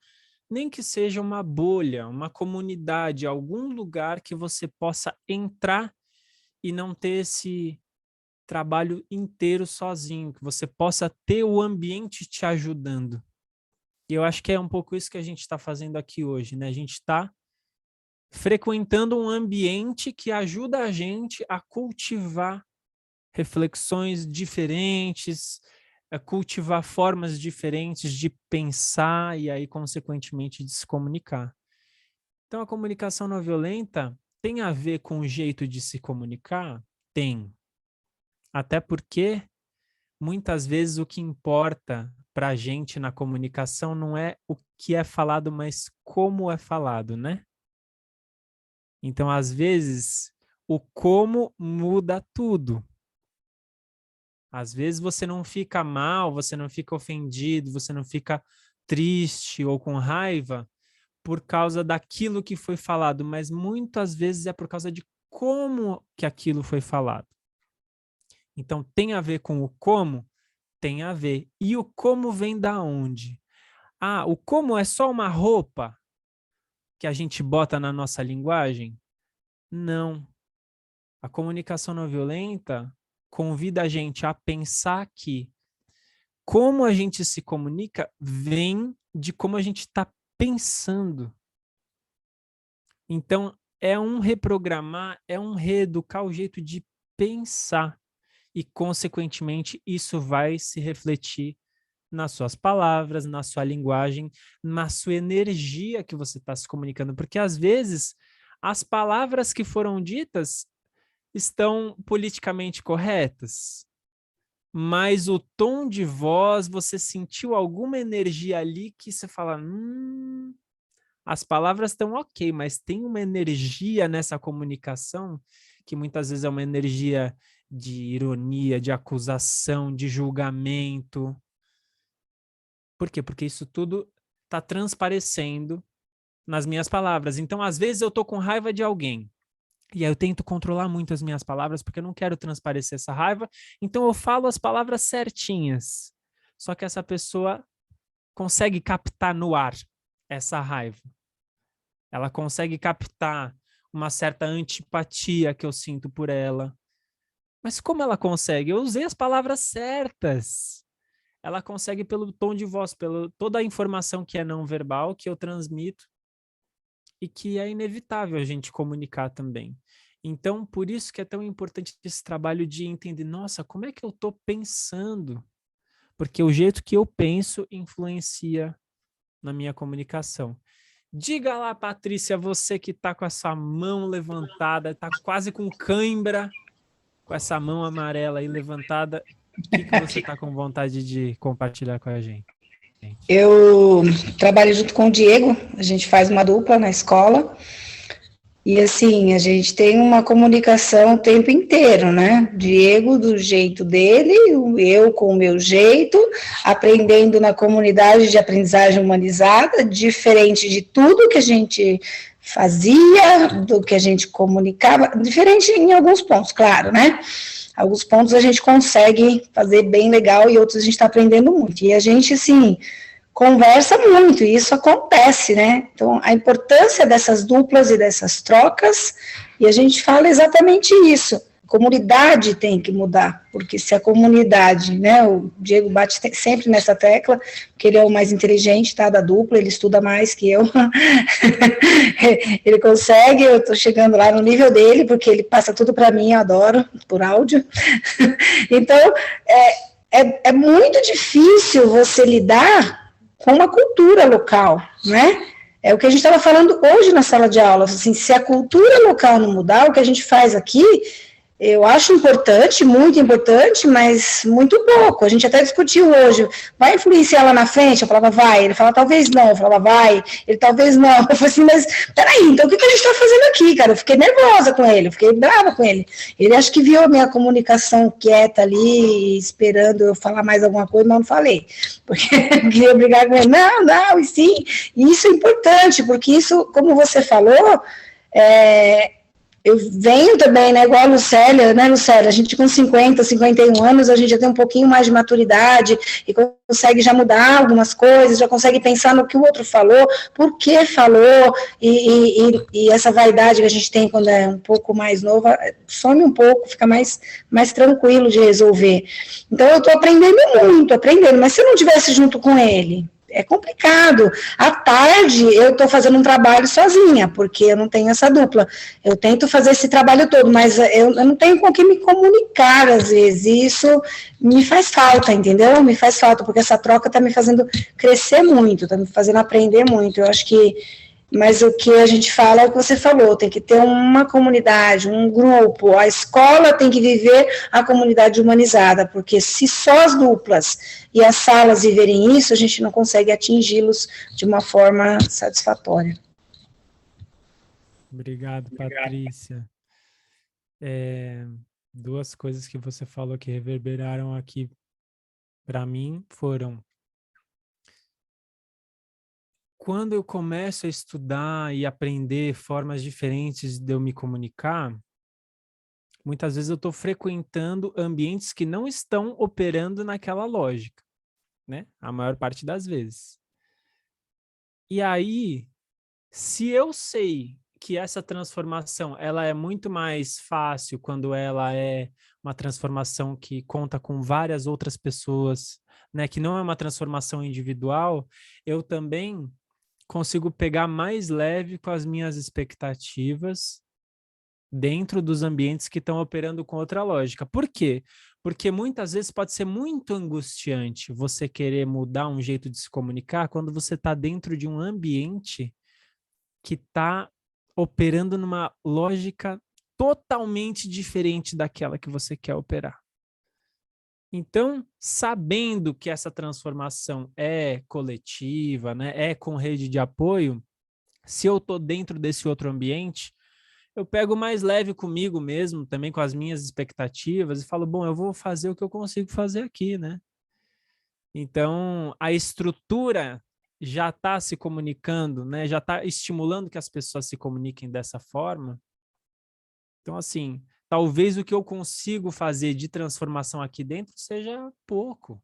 nem que seja uma bolha, uma comunidade, algum lugar que você possa entrar e não ter esse trabalho inteiro sozinho, que você possa ter o ambiente te ajudando. E eu acho que é um pouco isso que a gente está fazendo aqui hoje, né? A gente está frequentando um ambiente que ajuda a gente a cultivar reflexões diferentes, a cultivar formas diferentes de pensar e aí, consequentemente, de se comunicar. Então, a comunicação não violenta tem a ver com o jeito de se comunicar? Tem. Até porque, muitas vezes, o que importa para a gente na comunicação não é o que é falado, mas como é falado, né? Então, às vezes, o como muda tudo. Às vezes você não fica mal, você não fica ofendido, você não fica triste ou com raiva por causa daquilo que foi falado, mas muitas vezes é por causa de como que aquilo foi falado. Então, tem a ver com o como? Tem a ver. E o como vem da onde? Ah, o como é só uma roupa que a gente bota na nossa linguagem? Não. A comunicação não violenta convida a gente a pensar que como a gente se comunica vem de como a gente está pensando. Então, é um reprogramar, é um reeducar o jeito de pensar. E, consequentemente, isso vai se refletir nas suas palavras, na sua linguagem, na sua energia que você está se comunicando. Porque, às vezes, as palavras que foram ditas estão politicamente corretas, mas o tom de voz, você sentiu alguma energia ali que você fala, as palavras estão ok, mas tem uma energia nessa comunicação que muitas vezes é uma energia de ironia, de acusação, de julgamento. Por quê? Porque isso tudo está transparecendo nas minhas palavras. Então, às vezes eu estou com raiva de alguém, e aí eu tento controlar muito as minhas palavras, porque eu não quero transparecer essa raiva, então eu falo as palavras certinhas. Só que essa pessoa consegue captar no ar essa raiva. Ela consegue captar uma certa antipatia que eu sinto por ela. Mas como ela consegue? Eu usei as palavras certas. Ela consegue pelo tom de voz, pela toda a informação que é não verbal, que eu transmito, e que é inevitável a gente comunicar também. Então, por isso que é tão importante esse trabalho de entender, nossa, como é que eu estou pensando? porque o jeito que eu penso influencia na minha comunicação. Diga lá, Patrícia, você que está com essa mão levantada, está quase com cãibra, com essa mão amarela aí levantada, o que você está com vontade de compartilhar com a gente? Eu trabalho junto com o Diego, a gente faz uma dupla na escola, e assim, a gente tem uma comunicação o tempo inteiro, né? Diego do jeito dele, eu com o meu jeito, aprendendo na comunidade de aprendizagem humanizada, diferente de tudo que a gente fazia, do que a gente comunicava, diferente em alguns pontos, claro, né? Alguns pontos a gente consegue fazer bem legal e outros a gente está aprendendo muito. E a gente, assim, conversa muito, e isso acontece, né? Então, a importância dessas duplas e dessas trocas, e a gente fala exatamente isso. A comunidade tem que mudar, porque se a comunidade, né, o Diego bate sempre nessa tecla, que ele é o mais inteligente, tá, da dupla, ele estuda mais que eu, ele consegue, eu tô chegando lá no nível dele, porque ele passa tudo para mim, eu adoro, por áudio. Então, é muito difícil você lidar com uma cultura local, né? É o que a gente estava falando hoje na sala de aula, assim, se a cultura local não mudar, o que a gente faz aqui, eu acho importante, mas muito pouco. A gente até discutiu hoje, vai influenciar lá na frente? Eu falava, vai. Ele falava, talvez não. Eu falava, vai. Ele, talvez não. Eu falei assim, mas peraí, então o que a gente está fazendo aqui, cara? Eu fiquei nervosa com ele, eu fiquei brava com ele. Ele acho que viu a minha comunicação quieta ali, esperando eu falar mais alguma coisa, mas não falei. Porque eu queria brigar com ele. Não, e sim. E isso é importante, porque isso, como você falou, eu venho também, né, igual a Lucélia, né, Lucélia, a gente com 50, 51 anos, a gente já tem um pouquinho mais de maturidade e consegue já mudar algumas coisas, já consegue pensar no que o outro falou, por que falou, e essa vaidade que a gente tem quando é um pouco mais nova, some um pouco, fica mais tranquilo de resolver. Então, eu estou aprendendo muito, mas se eu não estivesse junto com ele, é complicado. À tarde, eu estou fazendo um trabalho sozinha, porque eu não tenho essa dupla. Eu tento fazer esse trabalho todo, mas eu não tenho com quem me comunicar, às vezes, e isso me faz falta, entendeu? Me faz falta, porque essa troca está me fazendo crescer muito, está me fazendo aprender muito. Eu acho que, mas o que a gente fala é o que você falou, tem que ter uma comunidade, um grupo, a escola tem que viver a comunidade humanizada, porque se só as duplas e as salas viverem isso, a gente não consegue atingi-los de uma forma satisfatória. Obrigado, Patrícia. Duas coisas que você falou que reverberaram aqui para mim foram: quando eu começo a estudar e aprender formas diferentes de eu me comunicar, muitas vezes eu estou frequentando ambientes que não estão operando naquela lógica, né? A maior parte das vezes. E aí, se eu sei que essa transformação ela é muito mais fácil quando ela é uma transformação que conta com várias outras pessoas, né? Que não é uma transformação individual, eu também consigo pegar mais leve com as minhas expectativas dentro dos ambientes que estão operando com outra lógica. Por quê? Porque muitas vezes pode ser muito angustiante você querer mudar um jeito de se comunicar quando você está dentro de um ambiente que está operando numa lógica totalmente diferente daquela que você quer operar. Então, sabendo que essa transformação é coletiva, né, é com rede de apoio, se eu estou dentro desse outro ambiente, eu pego mais leve comigo mesmo, também com as minhas expectativas, e falo, bom, eu vou fazer o que eu consigo fazer aqui, né? Então, a estrutura já está se comunicando, né? Já está estimulando que as pessoas se comuniquem dessa forma. Então, assim, talvez o que eu consigo fazer de transformação aqui dentro seja pouco.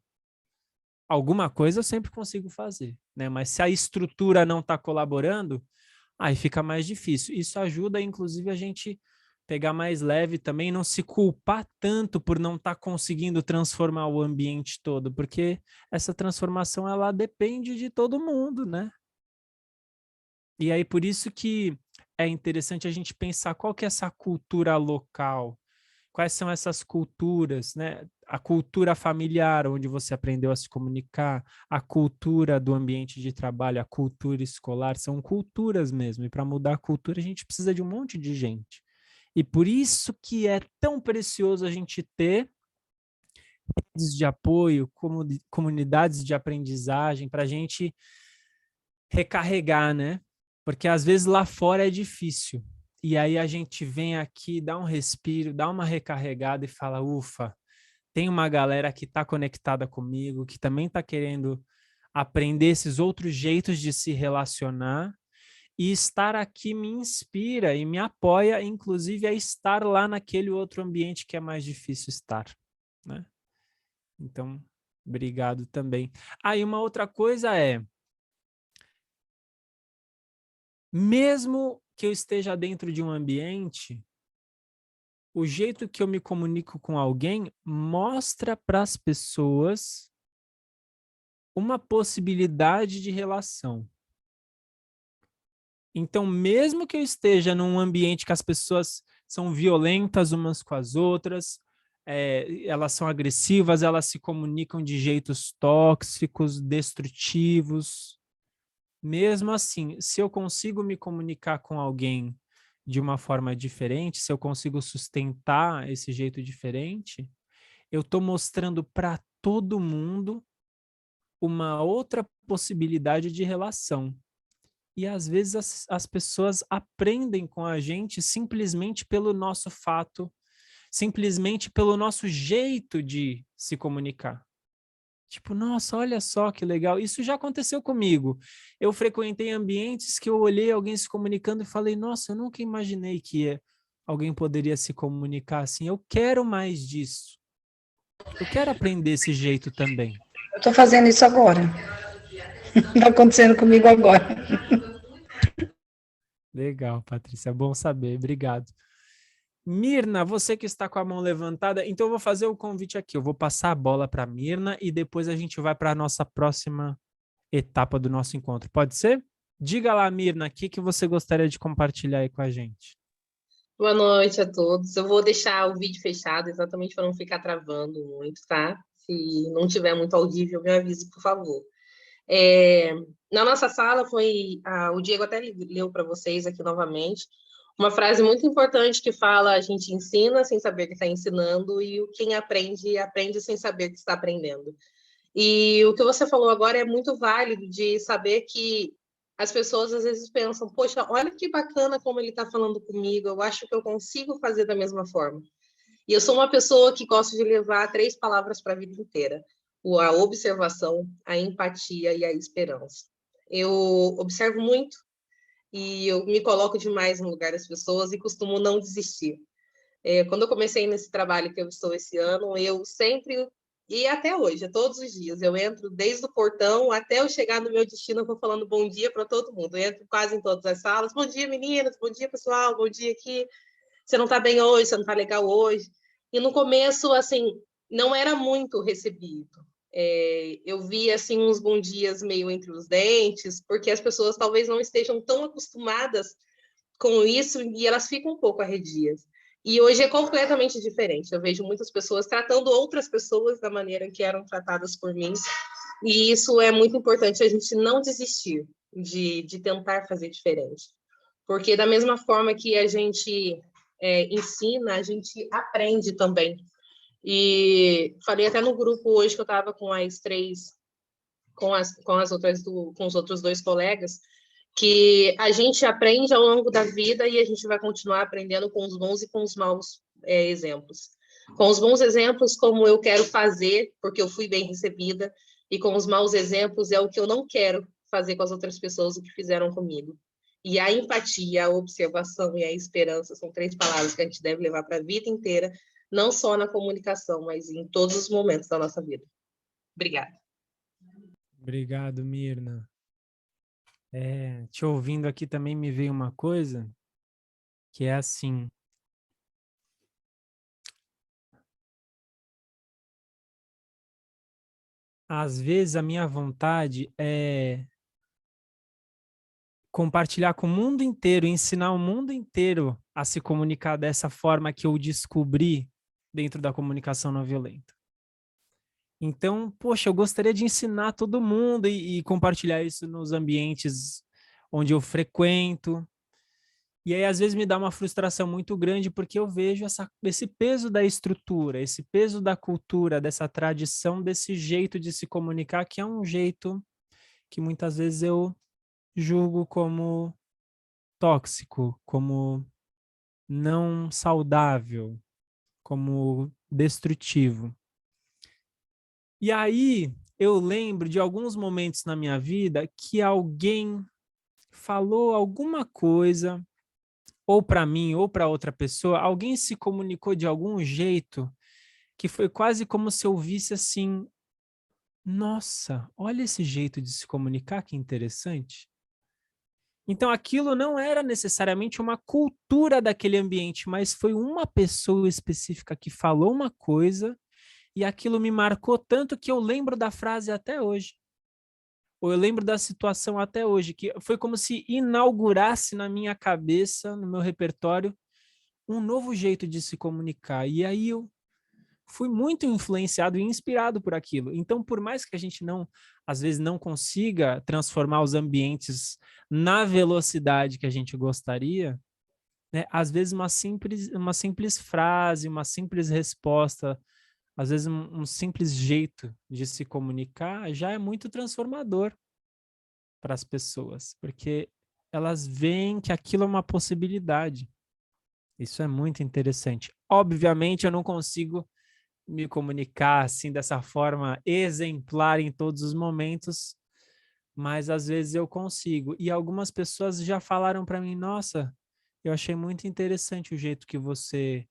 Alguma coisa eu sempre consigo fazer, né? Mas se a estrutura não está colaborando, aí fica mais difícil. Isso ajuda, inclusive, a gente pegar mais leve também, não se culpar tanto por não estar conseguindo transformar o ambiente todo, porque essa transformação, ela depende de todo mundo, né? E aí, por isso que é interessante a gente pensar qual que é essa cultura local, quais são essas culturas, né? a cultura familiar, onde você aprendeu a se comunicar, a cultura do ambiente de trabalho, a cultura escolar, são culturas mesmo. E para mudar a cultura, a gente precisa de um monte de gente. E por isso que é tão precioso a gente ter redes de apoio, comunidades de aprendizagem, para a gente recarregar, né? Porque às vezes lá fora é difícil. E aí a gente vem aqui, dá um respiro, dá uma recarregada e fala, ufa, tem uma galera que está conectada comigo, que também está querendo aprender esses outros jeitos de se relacionar, e estar aqui me inspira e me apoia, inclusive, a estar lá naquele outro ambiente que é mais difícil estar, né? Então, obrigado também. Aí uma outra coisa é, mesmo que eu esteja dentro de um ambiente, o jeito que eu me comunico com alguém mostra para as pessoas uma possibilidade de relação. Então, mesmo que eu esteja num ambiente que as pessoas são violentas umas com as outras, elas são agressivas, elas se comunicam de jeitos tóxicos, destrutivos, mesmo assim, se eu consigo me comunicar com alguém de uma forma diferente, se eu consigo sustentar esse jeito diferente, eu estou mostrando para todo mundo uma outra possibilidade de relação. E às vezes as pessoas aprendem com a gente simplesmente pelo nosso fato, simplesmente pelo nosso jeito de se comunicar. Tipo, nossa, olha só que legal. Isso já aconteceu comigo. Eu frequentei ambientes que eu olhei alguém se comunicando e falei, nossa, eu nunca imaginei que alguém poderia se comunicar assim. Eu quero mais disso. Eu quero aprender esse jeito também. Eu estou fazendo isso agora. Está acontecendo comigo agora. Legal, Patrícia. É bom saber. Obrigado. Mirna, você que está com a mão levantada, então eu vou fazer o convite aqui. Eu vou passar a bola para a Mirna e depois a gente vai para a nossa próxima etapa do nosso encontro. Pode ser? Diga lá, Mirna, o que você gostaria de compartilhar aí com a gente? Boa noite a todos. Eu vou deixar o vídeo fechado exatamente para não ficar travando muito, tá? Se não tiver muito audível, me avise, por favor. Na nossa sala o Diego até leu para vocês aqui novamente, uma frase muito importante que fala: a gente ensina sem saber que está ensinando, e quem aprende, aprende sem saber que está aprendendo. E o que você falou agora é muito válido, de saber que as pessoas às vezes pensam, poxa, olha que bacana como ele está falando comigo, eu acho que eu consigo fazer da mesma forma. E eu sou uma pessoa que gosta de levar 3 palavras para a vida inteira: a observação, a empatia e a esperança. Eu observo muito e eu me coloco demais no lugar das pessoas e costumo não desistir. Quando eu comecei nesse trabalho que eu estou esse ano, eu sempre, e até hoje, todos os dias, eu entro desde o portão até eu chegar no meu destino, eu vou falando bom dia para todo mundo. Eu entro quase em todas as salas: bom dia, meninas, bom dia, pessoal, bom dia aqui. Você não está bem hoje, você não está legal hoje. E no começo, assim, não era muito recebido. Eu vi, assim, uns bom dias meio entre os dentes, porque as pessoas talvez não estejam tão acostumadas com isso e elas ficam um pouco arredias. E hoje é completamente diferente. Eu vejo muitas pessoas tratando outras pessoas da maneira que eram tratadas por mim. E isso é muito importante, a gente não desistir de tentar fazer diferente. Porque da mesma forma que a gente ensina, a gente aprende também. E falei até no grupo hoje que eu estava com as 3, com os outros 2 colegas, que a gente aprende ao longo da vida e a gente vai continuar aprendendo com os bons e com os maus exemplos. Com os bons exemplos, como eu quero fazer, porque eu fui bem recebida, e com os maus exemplos é o que eu não quero fazer com as outras pessoas, o que fizeram comigo. E a empatia, a observação e a esperança são 3 palavras que a gente deve levar para a vida inteira, não só na comunicação, mas em todos os momentos da nossa vida. Obrigada. Obrigado, Mirna. Te ouvindo aqui também me veio uma coisa que é assim: às vezes a minha vontade é compartilhar com o mundo inteiro, ensinar o mundo inteiro a se comunicar dessa forma que eu descobri dentro da comunicação não violenta. Então, poxa, eu gostaria de ensinar todo mundo e compartilhar isso nos ambientes onde eu frequento. E aí, às vezes, me dá uma frustração muito grande, porque eu vejo esse peso da estrutura, esse peso da cultura, dessa tradição, desse jeito de se comunicar, que é um jeito que muitas vezes eu julgo como tóxico, como não saudável, como destrutivo. E aí, eu lembro de alguns momentos na minha vida que alguém falou alguma coisa, ou para mim, ou para outra pessoa, alguém se comunicou de algum jeito que foi quase como se eu visse assim, nossa, olha esse jeito de se comunicar, que interessante. Então, aquilo não era necessariamente uma cultura daquele ambiente, mas foi uma pessoa específica que falou uma coisa e aquilo me marcou tanto que eu lembro da frase até hoje. Ou eu lembro da situação até hoje, que foi como se inaugurasse na minha cabeça, no meu repertório, um novo jeito de se comunicar. E aí eu fui muito influenciado e inspirado por aquilo. Então, por mais que a gente às vezes não consiga transformar os ambientes na velocidade que a gente gostaria, né? Às vezes uma simples frase, uma simples resposta, às vezes um simples jeito de se comunicar já é muito transformador para as pessoas, porque elas veem que aquilo é uma possibilidade. Isso é muito interessante. Obviamente, eu não consigo me comunicar assim dessa forma exemplar em todos os momentos, mas às vezes eu consigo. E algumas pessoas já falaram para mim, nossa, eu achei muito interessante o jeito que você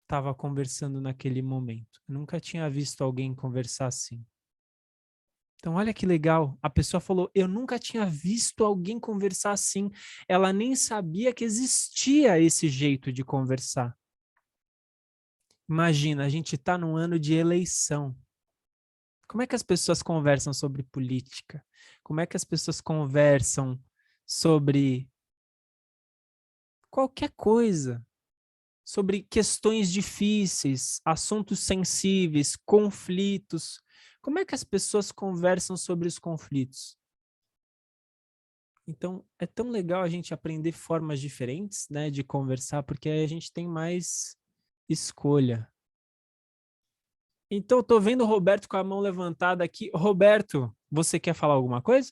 estava conversando naquele momento. Eu nunca tinha visto alguém conversar assim. Então, olha que legal. A pessoa falou, eu nunca tinha visto alguém conversar assim. Ela nem sabia que existia esse jeito de conversar. Imagina, a gente está num ano de eleição. Como é que as pessoas conversam sobre política? Como é que as pessoas conversam sobre qualquer coisa? Sobre questões difíceis, assuntos sensíveis, conflitos. Como é que as pessoas conversam sobre os conflitos? Então, é tão legal a gente aprender formas diferentes, né, de conversar, porque aí a gente tem mais escolha. Então, estou vendo o Roberto com a mão levantada aqui. Roberto, você quer falar alguma coisa?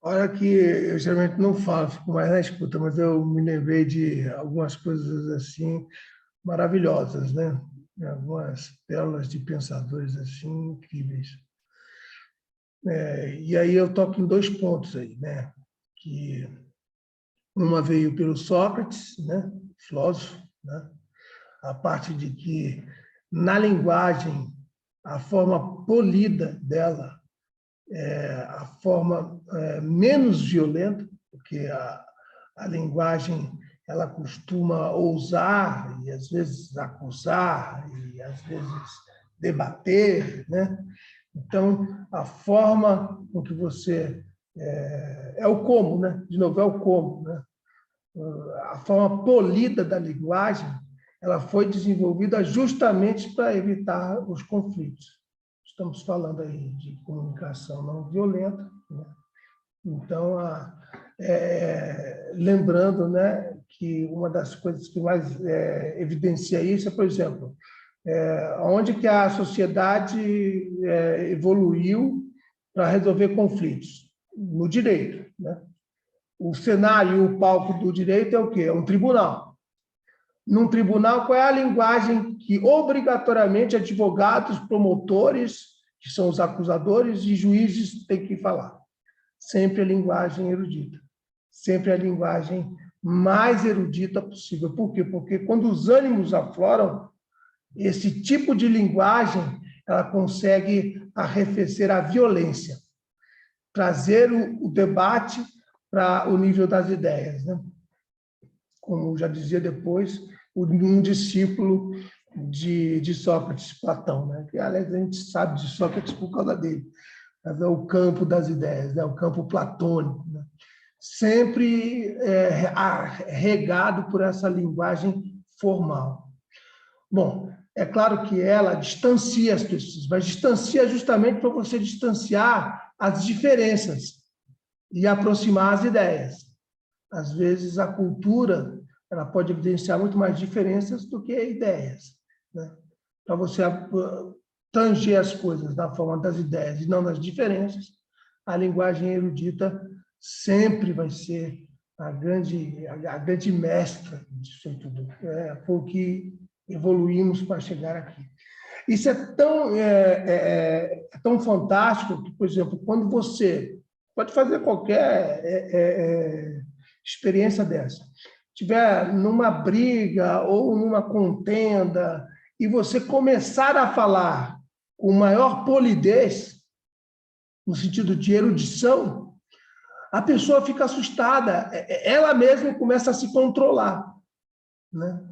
Olha que eu geralmente não falo, fico mais na escuta, mas eu me lembrei de algumas coisas assim maravilhosas, né? Algumas pérolas de pensadores assim incríveis. E aí eu toco em 2 pontos aí, né? Que uma veio pelo Sócrates, né? Filósofo, né? A parte de que na linguagem a forma polida dela a forma menos violenta, porque a linguagem ela costuma ousar e às vezes acusar e às vezes debater, né? Então a forma com que você é o como, né? De novo é o como, né? A forma polida da linguagem ela foi desenvolvida justamente para evitar os conflitos. Estamos falando aí de comunicação não violenta, né? Então, lembrando, né, que uma das coisas que mais evidencia isso é, por exemplo, onde que a sociedade evoluiu para resolver conflitos? No direito, né? O cenário e o palco do direito é o quê? É um tribunal. Num tribunal, qual é a linguagem que obrigatoriamente advogados, promotores, que são os acusadores, e juízes têm que falar? Sempre a linguagem erudita. Sempre a linguagem mais erudita possível. Por quê? Porque quando os ânimos afloram, esse tipo de linguagem ela consegue arrefecer a violência, trazer o debate para o nível das ideias, né? Como já dizia depois, um discípulo de Sócrates, Platão, né? Que, aliás, a gente sabe de Sócrates por causa dele. Mas é o campo das ideias, né? O campo platônico, né? Sempre regado por essa linguagem formal. Bom, é claro que ela distancia as pessoas, mas distancia justamente para você distanciar as diferenças e aproximar as ideias. Às vezes, a cultura ela pode evidenciar muito mais diferenças do que ideias, né? Para você tanger as coisas da forma das ideias e não das diferenças, a linguagem erudita sempre vai ser a grande mestra disso tudo. Foi o que evoluímos para chegar aqui. Isso é tão fantástico que, por exemplo, quando você pode fazer qualquer experiência dessa, estiver numa briga ou numa contenda e você começar a falar com maior polidez, no sentido de erudição, a pessoa fica assustada, ela mesma começa a se controlar, né?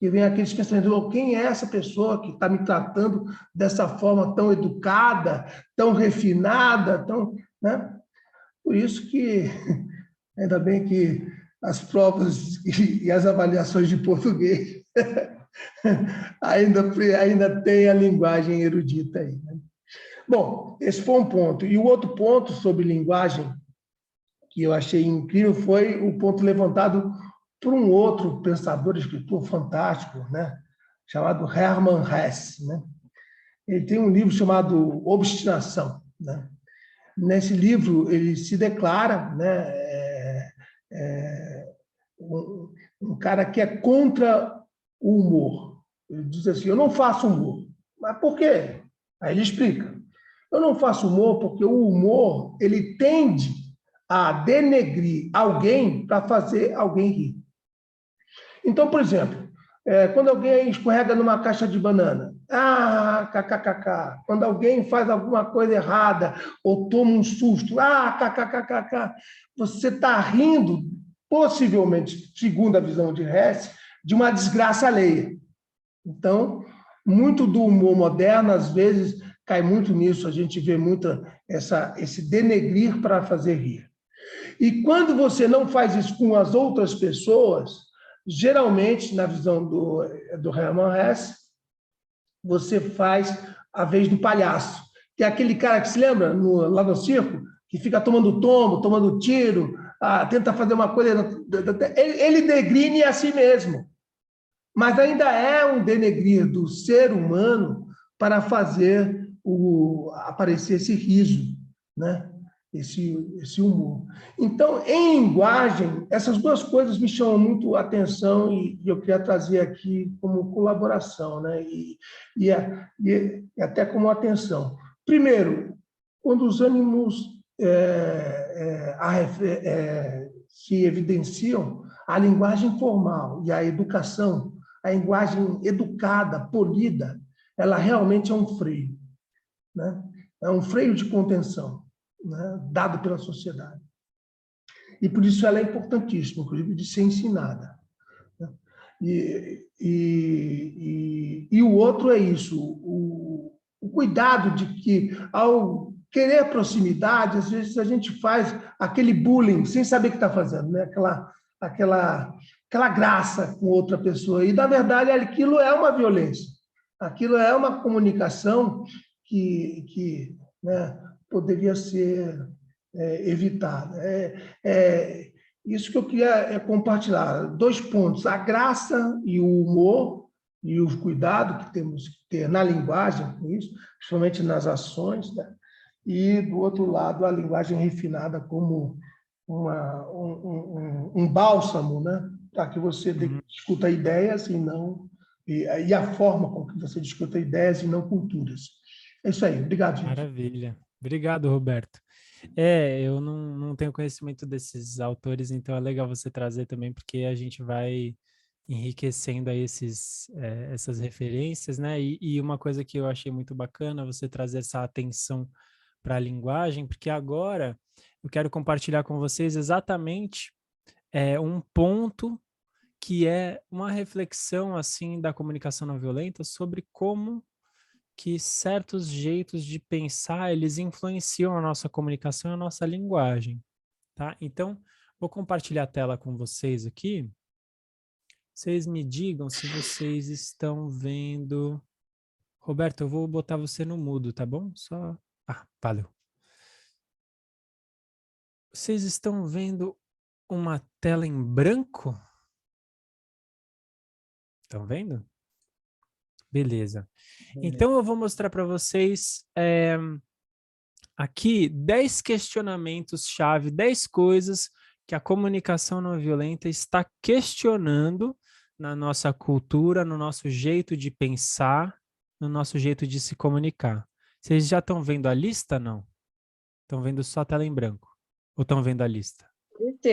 E vem aqueles pensamentos, quem é essa pessoa que está me tratando dessa forma tão educada, tão refinada, né? Por isso que, ainda bem que as provas e as avaliações de português ainda tem a linguagem erudita aí, né? Bom, esse foi um ponto. E o outro ponto sobre linguagem que eu achei incrível foi o ponto levantado por um outro pensador, escritor fantástico, né, chamado Hermann Hesse, né? Ele tem um livro chamado Obstinação, né? Nesse livro ele se declara, né, um cara que é contra o humor. Ele diz assim: eu não faço humor. Mas por quê? Aí ele explica: eu não faço humor porque o humor ele tende a denegrir alguém para fazer alguém rir. Então, por exemplo, quando alguém escorrega numa caixa de banana, kkkk. Quando alguém faz alguma coisa errada ou toma um susto, kkkk. Você está rindo, possivelmente, segundo a visão de Hesse, de uma desgraça alheia. Então, muito do humor moderno, às vezes, cai muito nisso. A gente vê muito esse denegrir para fazer rir. E quando você não faz isso com as outras pessoas, geralmente, na visão do Hermann Hesse, você faz a vez do palhaço, que é aquele cara que se lembra lá no circo, que fica tomando tombo, tomando tiro, tenta fazer uma coisa... Ele degrine a si mesmo, mas ainda é um denegrir do ser humano para fazer aparecer esse riso, né? Esse humor. Então, em linguagem, essas duas coisas me chamam muito a atenção e eu queria trazer aqui como colaboração, né? E até como atenção. Primeiro, quando os ânimos se evidenciam, a linguagem formal e a educação, a linguagem educada, polida, ela realmente é um freio, né? É um freio de contenção, né, dado pela sociedade. E por isso ela é importantíssima, inclusive, de ser ensinada, né? E o outro é isso, o cuidado de que, ao querer proximidade, às vezes a gente faz aquele bullying sem saber o que está fazendo, né? Aquela graça com outra pessoa. E, na verdade, aquilo é uma violência, aquilo é uma comunicação que né, poderia ser evitada. Isso que eu queria compartilhar. 2 pontos: a graça e o humor e o cuidado que temos que ter na linguagem com isso, principalmente nas ações, né? E, do outro lado, a linguagem refinada como um bálsamo, né? Para que você discuta ideias e a forma com que você discuta ideias e não culturas. É isso aí. Obrigado, gente. Maravilha. Obrigado, Roberto. Eu não tenho conhecimento desses autores, então é legal você trazer também, porque a gente vai enriquecendo aí essas referências, né? E uma coisa que eu achei muito bacana, você trazer essa atenção para a linguagem, porque agora eu quero compartilhar com vocês exatamente um ponto que é uma reflexão assim da comunicação não violenta sobre como que certos jeitos de pensar, eles influenciam a nossa comunicação e a nossa linguagem, tá? Então, vou compartilhar a tela com vocês aqui. Vocês me digam se vocês estão vendo... Roberto, eu vou botar você no mudo, tá bom? Só... Ah, valeu. Vocês estão vendo uma tela em branco? Estão vendo? Beleza. Então, eu vou mostrar para vocês aqui 10 questionamentos-chave, 10 coisas que a comunicação não violenta está questionando na nossa cultura, no nosso jeito de pensar, no nosso jeito de se comunicar. Vocês já estão vendo a lista, não? Estão vendo só a tela em branco? Ou estão vendo a lista?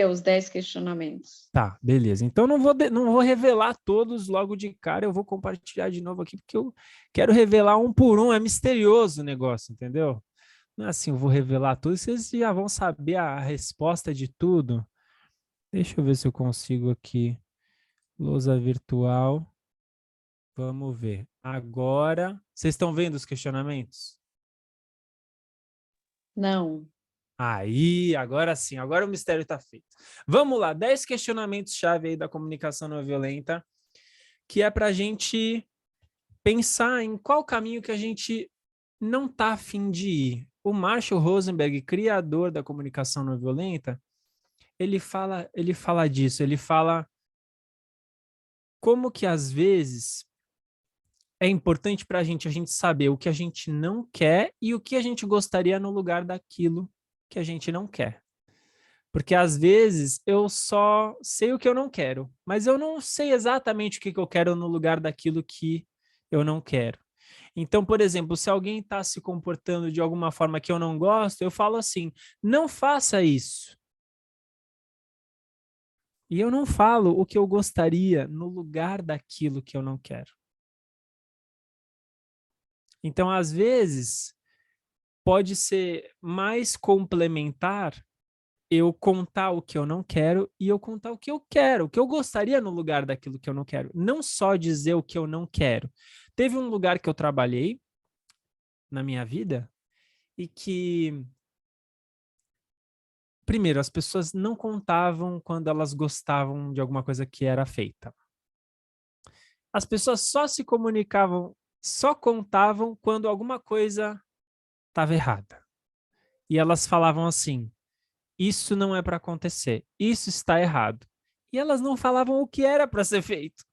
Os 10 questionamentos. Tá, beleza. Então, não vou revelar todos logo de cara, eu vou compartilhar de novo aqui, porque eu quero revelar um por um, é misterioso o negócio, entendeu? Não é assim, eu vou revelar tudo, vocês já vão saber a resposta de tudo. Deixa eu ver se eu consigo aqui. Lousa virtual. Vamos ver. Agora, vocês estão vendo os questionamentos? Não. Aí, agora sim, agora o mistério está feito. Vamos lá, 10 questionamentos-chave aí da comunicação não violenta, que é para a gente pensar em qual caminho que a gente não está a fim de ir. O Marshall Rosenberg, criador da comunicação não violenta, ele fala disso, ele fala como que às vezes é importante para a gente saber o que a gente não quer e o que a gente gostaria no lugar daquilo que a gente não quer. Porque às vezes eu só sei o que eu não quero, mas eu não sei exatamente o que eu quero no lugar daquilo que eu não quero. Então, por exemplo, se alguém está se comportando de alguma forma que eu não gosto, eu falo assim, não faça isso. E eu não falo o que eu gostaria no lugar daquilo que eu não quero. Então, às vezes, pode ser mais complementar eu contar o que eu não quero e eu contar o que eu quero, o que eu gostaria no lugar daquilo que eu não quero. Não só dizer o que eu não quero. Teve um lugar que eu trabalhei na minha vida e que, primeiro, as pessoas não contavam quando elas gostavam de alguma coisa que era feita. As pessoas só se comunicavam, só contavam quando alguma coisa estava errada. E elas falavam assim, isso não é para acontecer, isso está errado. E elas não falavam o que era para ser feito.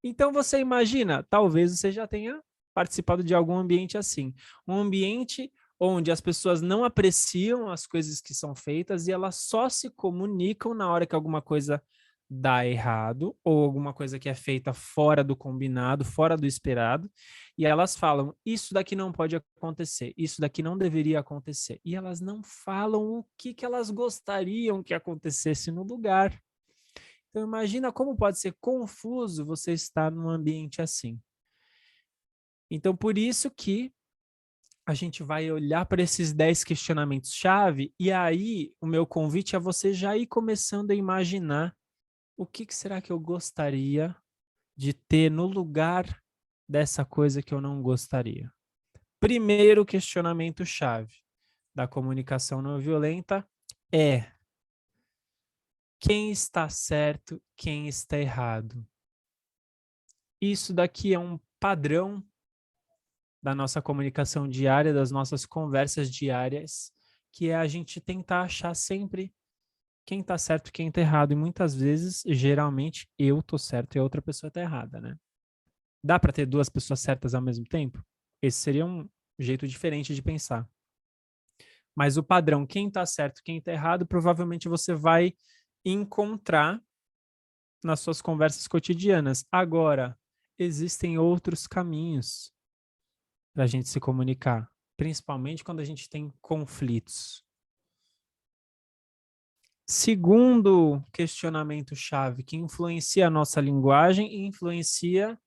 Então você imagina, talvez você já tenha participado de algum ambiente assim. Um ambiente onde as pessoas não apreciam as coisas que são feitas e elas só se comunicam na hora que alguma coisa dá errado ou alguma coisa que é feita fora do combinado, fora do esperado, e elas falam, isso daqui não pode acontecer, isso daqui não deveria acontecer. E elas não falam o que elas gostariam que acontecesse no lugar. Então imagina como pode ser confuso você estar num ambiente assim. Então por isso que a gente vai olhar para esses 10 questionamentos-chave e aí o meu convite é você já ir começando a imaginar o que será que eu gostaria de ter no lugar dessa coisa que eu não gostaria. Primeiro questionamento-chave da comunicação não violenta é quem está certo, quem está errado. Isso daqui é um padrão da nossa comunicação diária, das nossas conversas diárias, que é a gente tentar achar sempre quem está certo, quem está errado. E muitas vezes, geralmente, eu estou certo e a outra pessoa está errada, né? Dá para ter duas pessoas certas ao mesmo tempo? Esse seria um jeito diferente de pensar. Mas o padrão, quem está certo, quem está errado, provavelmente você vai encontrar nas suas conversas cotidianas. Agora, existem outros caminhos para a gente se comunicar, principalmente quando a gente tem conflitos. Segundo questionamento-chave que influencia a nossa linguagem e influencia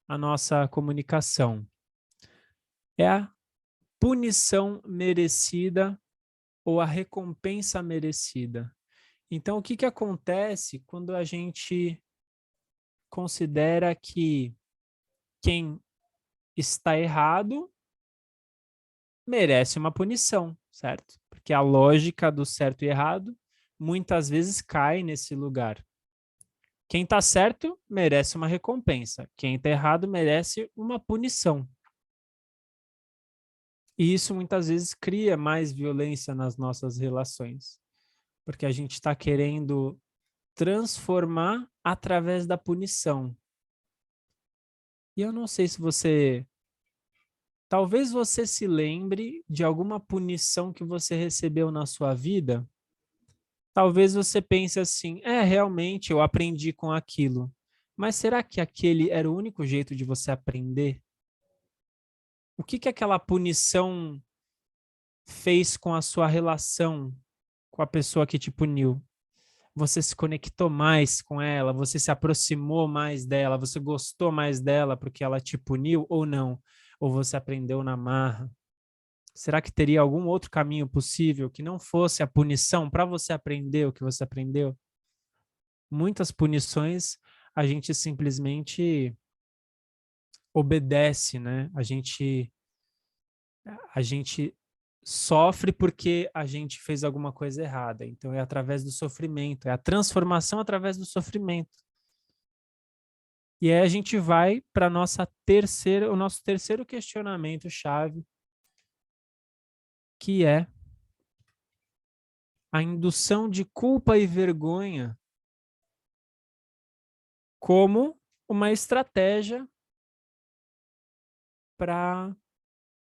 a nossa comunicação é a punição merecida ou a recompensa merecida. Então, o que acontece quando a gente considera que quem está errado merece uma punição, certo? Porque a lógica do certo e errado muitas vezes cai nesse lugar. Quem está certo merece uma recompensa. Quem está errado merece uma punição. E isso muitas vezes cria mais violência nas nossas relações, porque a gente está querendo transformar através da punição. E eu não sei se você... Talvez você se lembre de alguma punição que você recebeu na sua vida. Talvez você pense assim, realmente eu aprendi com aquilo. Mas será que aquele era o único jeito de você aprender? O que aquela punição fez com a sua relação com a pessoa que te puniu? Você se conectou mais com ela? Você se aproximou mais dela? Você gostou mais dela porque ela te puniu ou não? Ou você aprendeu na marra? Será que teria algum outro caminho possível que não fosse a punição para você aprender o que você aprendeu? Muitas punições a gente simplesmente obedece, né? A gente sofre porque a gente fez alguma coisa errada. Então é através do sofrimento, é a transformação através do sofrimento. E aí a gente vai para o nosso terceiro questionamento chave, que é a indução de culpa e vergonha como uma estratégia para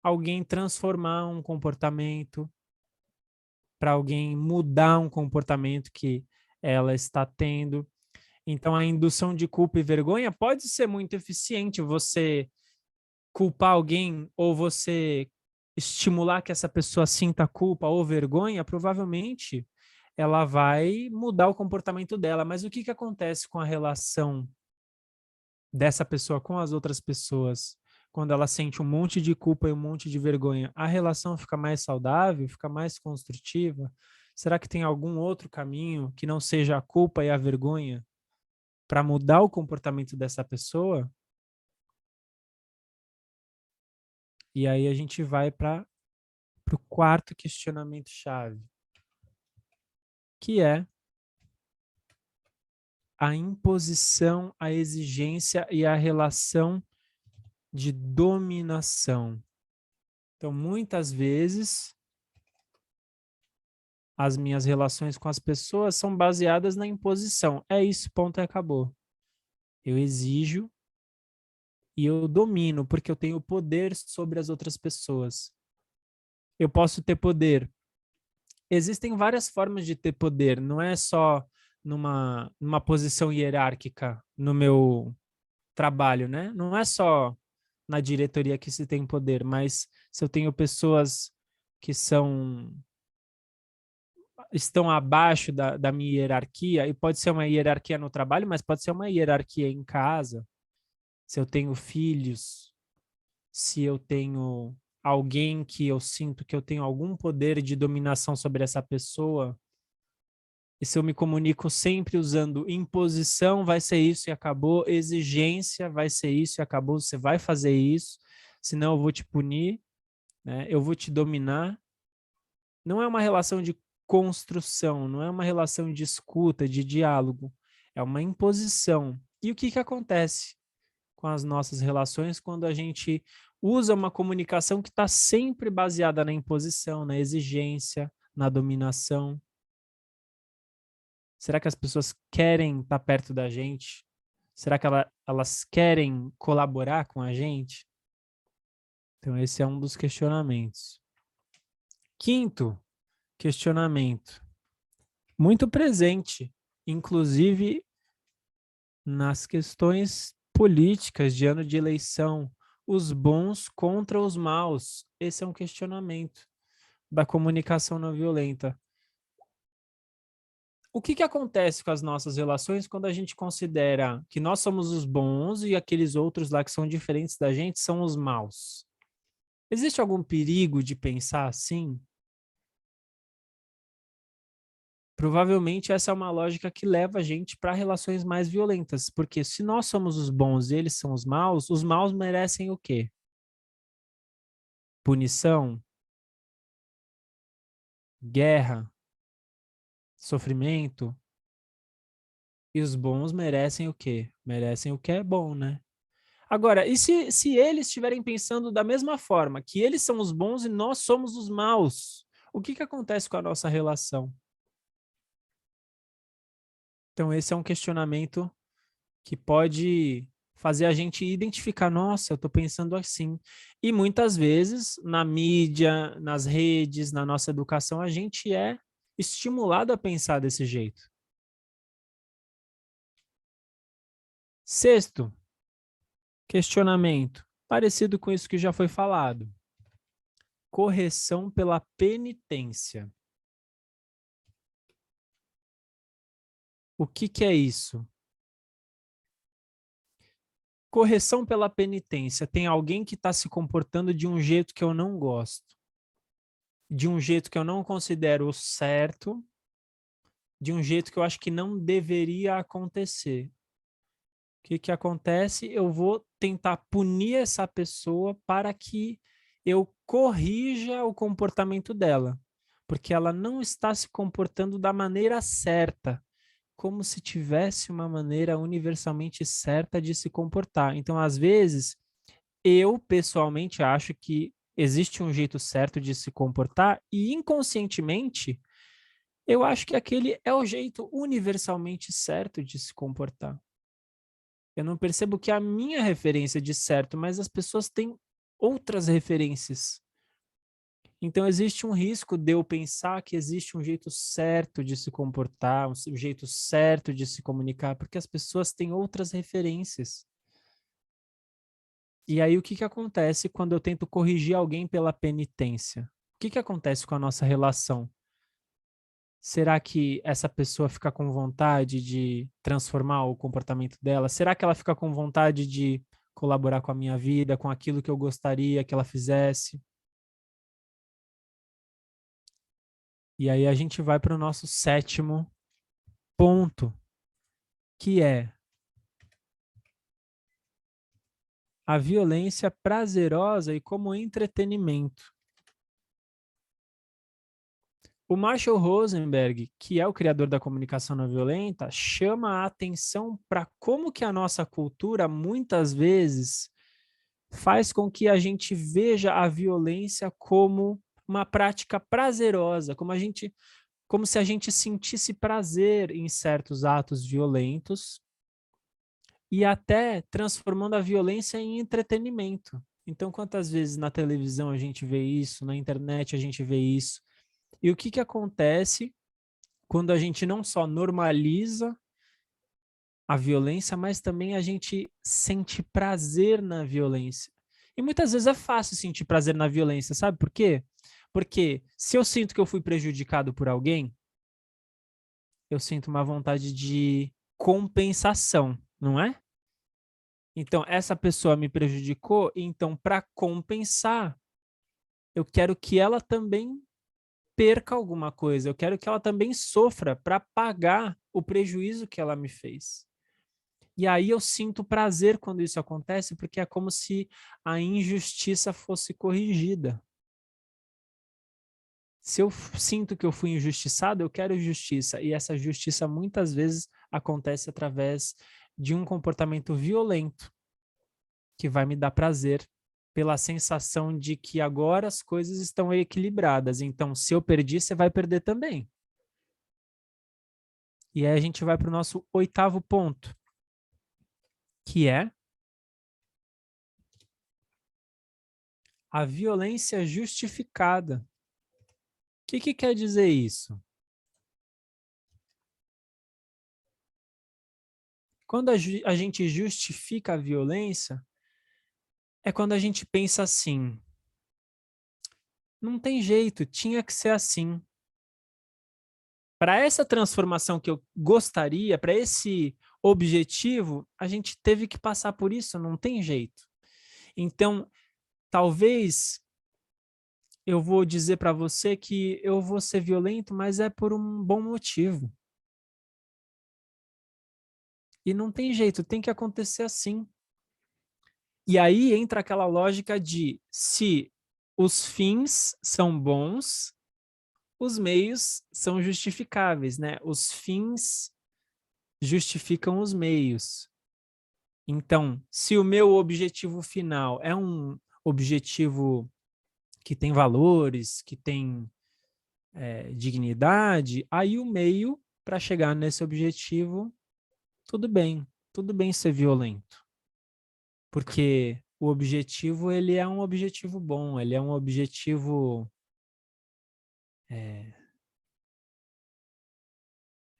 alguém transformar um comportamento, para alguém mudar um comportamento que ela está tendo. Então, a indução de culpa e vergonha pode ser muito eficiente, você culpar alguém ou você estimular que essa pessoa sinta culpa ou vergonha, provavelmente ela vai mudar o comportamento dela. Mas o que acontece com a relação dessa pessoa com as outras pessoas quando ela sente um monte de culpa e um monte de vergonha? A relação fica mais saudável, fica mais construtiva? Será que tem algum outro caminho que não seja a culpa e a vergonha para mudar o comportamento dessa pessoa? E aí a gente vai para o quarto questionamento-chave, que é a imposição, a exigência e a relação de dominação. Então, muitas vezes, as minhas relações com as pessoas são baseadas na imposição. É isso, ponto e acabou. Eu exijo e eu domino, porque eu tenho poder sobre as outras pessoas. Eu posso ter poder. Existem várias formas de ter poder, não é só numa posição hierárquica no meu trabalho, né? Não é só na diretoria que se tem poder, mas se eu tenho pessoas que estão abaixo da minha hierarquia, e pode ser uma hierarquia no trabalho, mas pode ser uma hierarquia em casa, se eu tenho filhos, se eu tenho alguém que eu sinto que eu tenho algum poder de dominação sobre essa pessoa, e se eu me comunico sempre usando imposição, vai ser isso e acabou, exigência, vai ser isso e acabou, você vai fazer isso, senão eu vou te punir, né? Eu vou te dominar. Não é uma relação de construção, não é uma relação de escuta, de diálogo, é uma imposição. E o que acontece com as nossas relações quando a gente usa uma comunicação que está sempre baseada na imposição, na exigência, na dominação? Será que as pessoas querem estar perto da gente? Será que elas querem colaborar com a gente? Então, esse é um dos questionamentos. Quinto questionamento, muito presente, inclusive nas questões políticas de ano de eleição, os bons contra os maus. Esse é um questionamento da comunicação não violenta. O que acontece com as nossas relações quando a gente considera que nós somos os bons e aqueles outros lá que são diferentes da gente são os maus? Existe algum perigo de pensar assim? Provavelmente essa é uma lógica que leva a gente para relações mais violentas, porque se nós somos os bons e eles são os maus merecem o quê? Punição? Guerra? Sofrimento? E os bons merecem o quê? Merecem o que é bom, né? Agora, e se eles estiverem pensando da mesma forma, que eles são os bons e nós somos os maus, o que que acontece com a nossa relação? Então, esse é um questionamento que pode fazer a gente identificar, nossa, eu estou pensando assim. E muitas vezes, na mídia, nas redes, na nossa educação, a gente é estimulado a pensar desse jeito. Sexto questionamento, parecido com isso que já foi falado. Correção pela penitência. O que que é isso? Correção pela penitência. Tem alguém que está se comportando de um jeito que eu não gosto, de um jeito que eu não considero certo, de um jeito que eu acho que não deveria acontecer. O que que acontece? Eu vou tentar punir essa pessoa para que eu corrija o comportamento dela, porque ela não está se comportando da maneira certa, como se tivesse uma maneira universalmente certa de se comportar. Então, às vezes, eu pessoalmente acho que existe um jeito certo de se comportar e inconscientemente eu acho que aquele é o jeito universalmente certo de se comportar. Eu não percebo que é a minha referência de certo, mas as pessoas têm outras referências. Então, existe um risco de eu pensar que existe um jeito certo de se comportar, um jeito certo de se comunicar, porque as pessoas têm outras referências. E aí, o que que acontece quando eu tento corrigir alguém pela penitência? O que que acontece com a nossa relação? Será que essa pessoa fica com vontade de transformar o comportamento dela? Será que ela fica com vontade de colaborar com a minha vida, com aquilo que eu gostaria que ela fizesse? E aí a gente vai para o nosso sétimo ponto, que é a violência prazerosa e como entretenimento. O Marshall Rosenberg, que é o criador da comunicação não violenta, chama a atenção para como que a nossa cultura, muitas vezes, faz com que a gente veja a violência como uma prática prazerosa, como se a gente sentisse prazer em certos atos violentos e até transformando a violência em entretenimento. Então, quantas vezes na televisão a gente vê isso, na internet a gente vê isso? E o que que acontece quando a gente não só normaliza a violência, mas também a gente sente prazer na violência? E muitas vezes é fácil sentir prazer na violência, sabe por quê? Porque se eu sinto que eu fui prejudicado por alguém, eu sinto uma vontade de compensação, não é? Então, essa pessoa me prejudicou, então, para compensar, eu quero que ela também perca alguma coisa, eu quero que ela também sofra para pagar o prejuízo que ela me fez. E aí eu sinto prazer quando isso acontece, porque é como se a injustiça fosse corrigida. Se eu sinto que eu fui injustiçado, eu quero justiça. E essa justiça muitas vezes acontece através de um comportamento violento, que vai me dar prazer pela sensação de que agora as coisas estão equilibradas. Então, se eu perdi, você vai perder também. E aí a gente vai para o nosso oitavo ponto, que é a violência justificada. O que quer dizer isso? Quando a gente justifica a violência, é quando a gente pensa assim, não tem jeito, tinha que ser assim. Para essa transformação que eu gostaria, para esse objetivo, a gente teve que passar por isso, não tem jeito. Então, talvez eu vou dizer para você que eu vou ser violento, mas é por um bom motivo. E não tem jeito, tem que acontecer assim. E aí entra aquela lógica de se os fins são bons, os meios são justificáveis, né? Os fins justificam os meios. Então, se o meu objetivo final é um objetivo que tem valores, que tem dignidade, aí o meio para chegar nesse objetivo, tudo bem ser violento. Porque o objetivo, ele é um objetivo bom, ele é um objetivo... é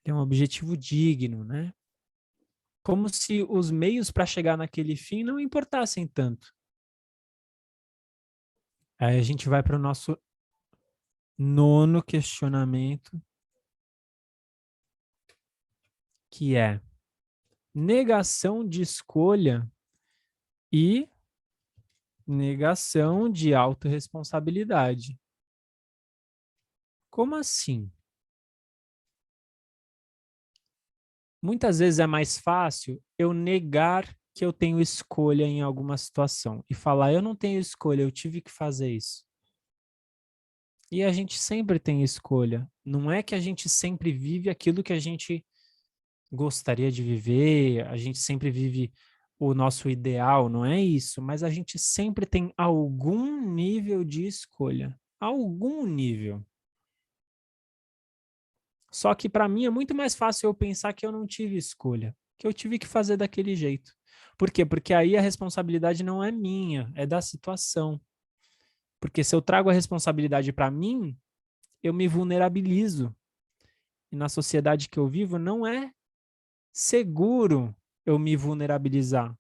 um objetivo digno, né? Como se os meios para chegar naquele fim não importassem tanto. Aí a gente vai para o nosso 9º questionamento, que é negação de escolha e negação de autorresponsabilidade. Como assim? Muitas vezes é mais fácil eu negar que eu tenho escolha em alguma situação e falar, eu não tenho escolha, eu tive que fazer isso. E a gente sempre tem escolha. Não é que a gente sempre vive aquilo que a gente gostaria de viver, a gente sempre vive o nosso ideal, não é isso, mas a gente sempre tem algum nível de escolha. Algum nível. Só que para mim é muito mais fácil eu pensar que eu não tive escolha, que eu tive que fazer daquele jeito. Por quê? Porque aí a responsabilidade não é minha, é da situação. Porque se eu trago a responsabilidade para mim, eu me vulnerabilizo. E na sociedade que eu vivo, não é seguro eu me vulnerabilizar.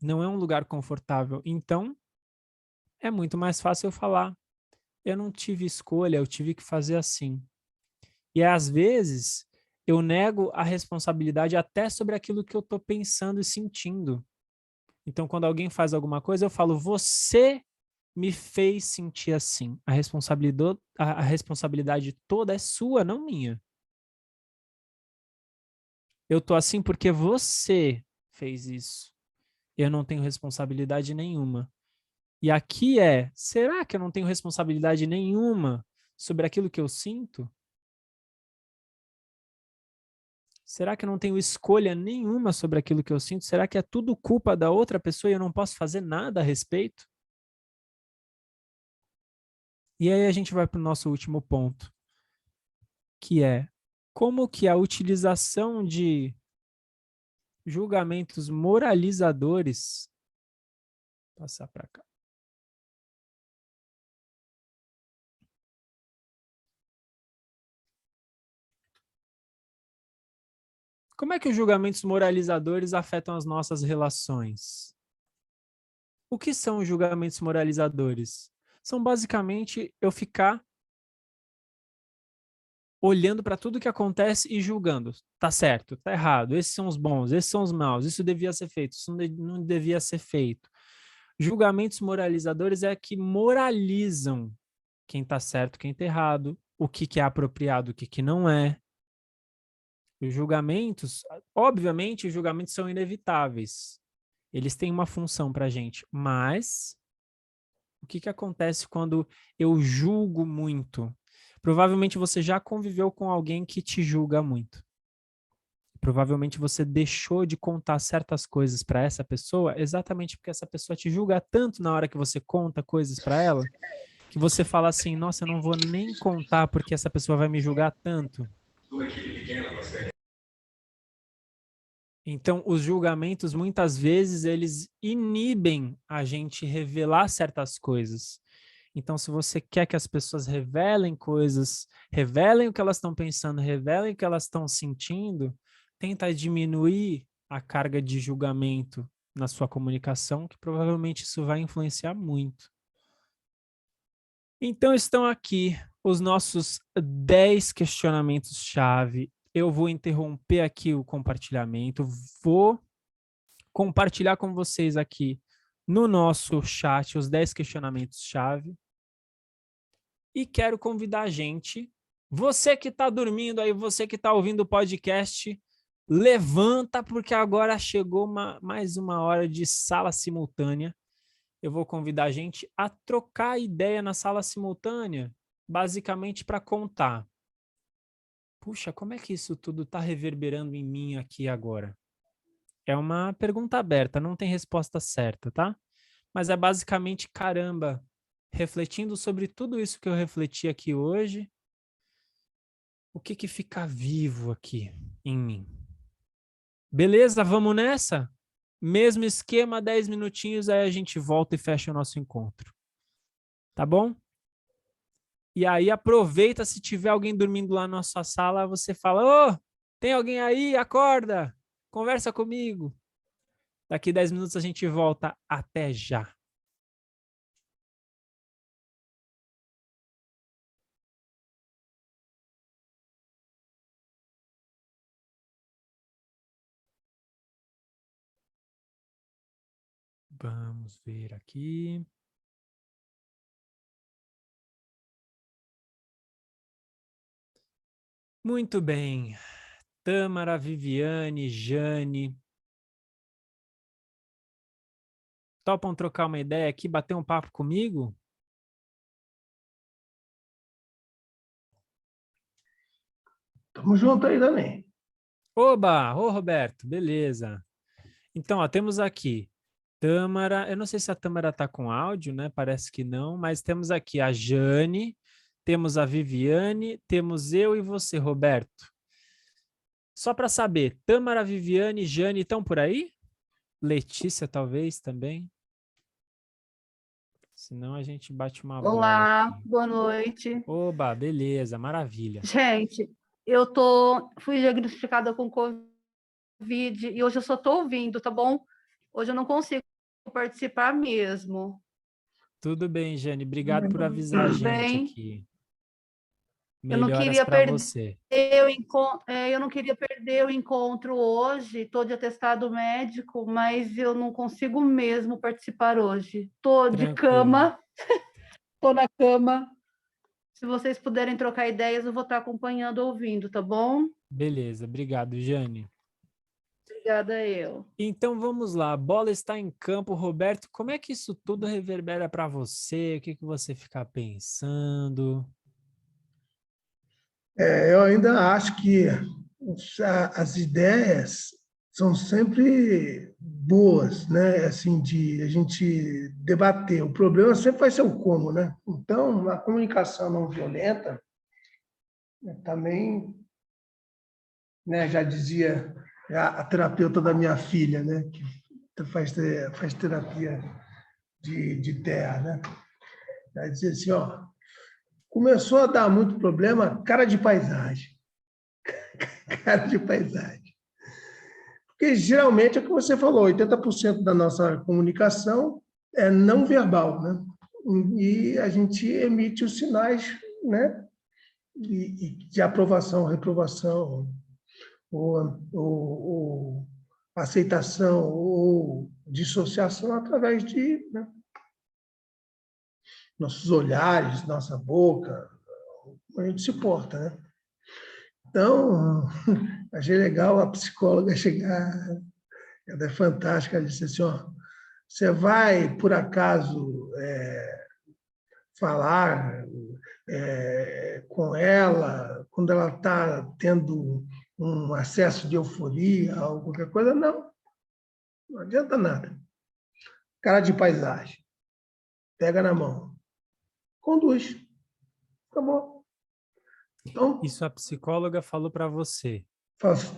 Não é um lugar confortável. Então, é muito mais fácil eu falar, eu não tive escolha, eu tive que fazer assim. E às vezes eu nego a responsabilidade até sobre aquilo que eu estou pensando e sentindo. Então, quando alguém faz alguma coisa, eu falo, você me fez sentir assim. A responsabilidade toda é sua, não minha. Eu estou assim porque você fez isso. Eu não tenho responsabilidade nenhuma. E aqui será que eu não tenho responsabilidade nenhuma sobre aquilo que eu sinto? Será que eu não tenho escolha nenhuma sobre aquilo que eu sinto? Será que é tudo culpa da outra pessoa e eu não posso fazer nada a respeito? E aí a gente vai para o nosso último ponto, que é como que a utilização de julgamentos moralizadores... Vou passar para cá. Como é que os julgamentos moralizadores afetam as nossas relações? O que são os julgamentos moralizadores? São basicamente eu ficar olhando para tudo que acontece e julgando. Tá certo, tá errado, esses são os bons, esses são os maus, isso devia ser feito, isso não devia ser feito. Julgamentos moralizadores é que moralizam quem tá certo, quem tá errado, o que é apropriado, o que não é. Os julgamentos, obviamente, os julgamentos são inevitáveis. Eles têm uma função para a gente, mas o que acontece quando eu julgo muito? Provavelmente você já conviveu com alguém que te julga muito. Provavelmente você deixou de contar certas coisas para essa pessoa exatamente porque essa pessoa te julga tanto na hora que você conta coisas para ela, que você fala assim, nossa, eu não vou nem contar porque essa pessoa vai me julgar tanto. Então, os julgamentos, muitas vezes, eles inibem a gente revelar certas coisas. Então, se você quer que as pessoas revelem coisas, revelem o que elas estão pensando, revelem o que elas estão sentindo, tenta diminuir a carga de julgamento na sua comunicação, que provavelmente isso vai influenciar muito. Então, estão aqui os nossos 10 questionamentos-chave. Eu vou interromper aqui o compartilhamento, vou compartilhar com vocês aqui no nosso chat os 10 questionamentos-chave e quero convidar a gente, você que está dormindo aí, você que está ouvindo o podcast, levanta porque agora chegou mais uma hora de sala simultânea. Eu vou convidar a gente a trocar ideia na sala simultânea, basicamente para contar puxa, como é que isso tudo está reverberando em mim aqui agora? É uma pergunta aberta, não tem resposta certa, tá? Mas é basicamente, caramba, refletindo sobre tudo isso que eu refleti aqui hoje, o que fica vivo aqui em mim? Beleza, vamos nessa? Mesmo esquema, 10 minutinhos, aí a gente volta e fecha o nosso encontro. Tá bom? E aí aproveita, se tiver alguém dormindo lá na nossa sala, você fala, ô, tem alguém aí? Acorda! Conversa comigo. Daqui 10 minutos a gente volta. Até já. Vamos ver aqui. Muito bem. Tâmara, Viviane, Jane. Topam trocar uma ideia aqui, bater um papo comigo? Tamo junto aí também. Oba! Ô, Roberto, beleza. Então, ó, temos aqui Tâmara. Eu não sei se a Tâmara está com áudio, né? Parece que não, mas temos aqui a Jane, temos a Viviane, temos eu e você, Roberto. Só para saber, Tâmara, Viviane e Jane estão por aí? Letícia, talvez, também. Senão a gente bate uma bola Olá, aqui. boa noite. Oba, beleza, maravilha. Gente, fui diagnosticada com Covid e hoje eu só estou ouvindo, tá bom? Hoje eu não consigo participar mesmo. Tudo bem, Jane. Obrigado por avisar a Tudo gente bem? aqui. Eu não Melhoras queria para perder você. eu não queria perder o encontro hoje, estou de atestado médico, mas eu não consigo mesmo participar hoje. Estou de Tranquilo. cama, estou na cama. Se vocês puderem trocar ideias, eu vou estar acompanhando, ouvindo, tá bom? Beleza, obrigado, Jane. Obrigada, eu. Então vamos lá, a bola está em campo. Roberto, como é que isso tudo reverbera para você? O que você fica pensando? Eu ainda acho que as ideias são sempre boas, né? Assim, de a gente debater. O problema sempre vai ser o como, né? Então, a comunicação não violenta também, né? Já dizia a terapeuta da minha filha, né? Que faz terapia de terra, né? Ela dizia assim, ó, começou a dar muito problema, cara de paisagem. Cara de paisagem. Porque geralmente é o que você falou, 80% da nossa comunicação é não verbal, né? E a gente emite os sinais, né? De aprovação, reprovação, ou aceitação, ou dissociação através de, né, nossos olhares, nossa boca, a gente se porta, né? Então, achei legal a psicóloga chegar, ela é fantástica, ela disse assim, ó, você vai, por acaso, falar com ela quando ela está tendo um acesso de euforia ou qualquer coisa? Não, não adianta nada. Cara de paisagem, pega na mão, conduz, acabou. Então, isso a psicóloga falou para você?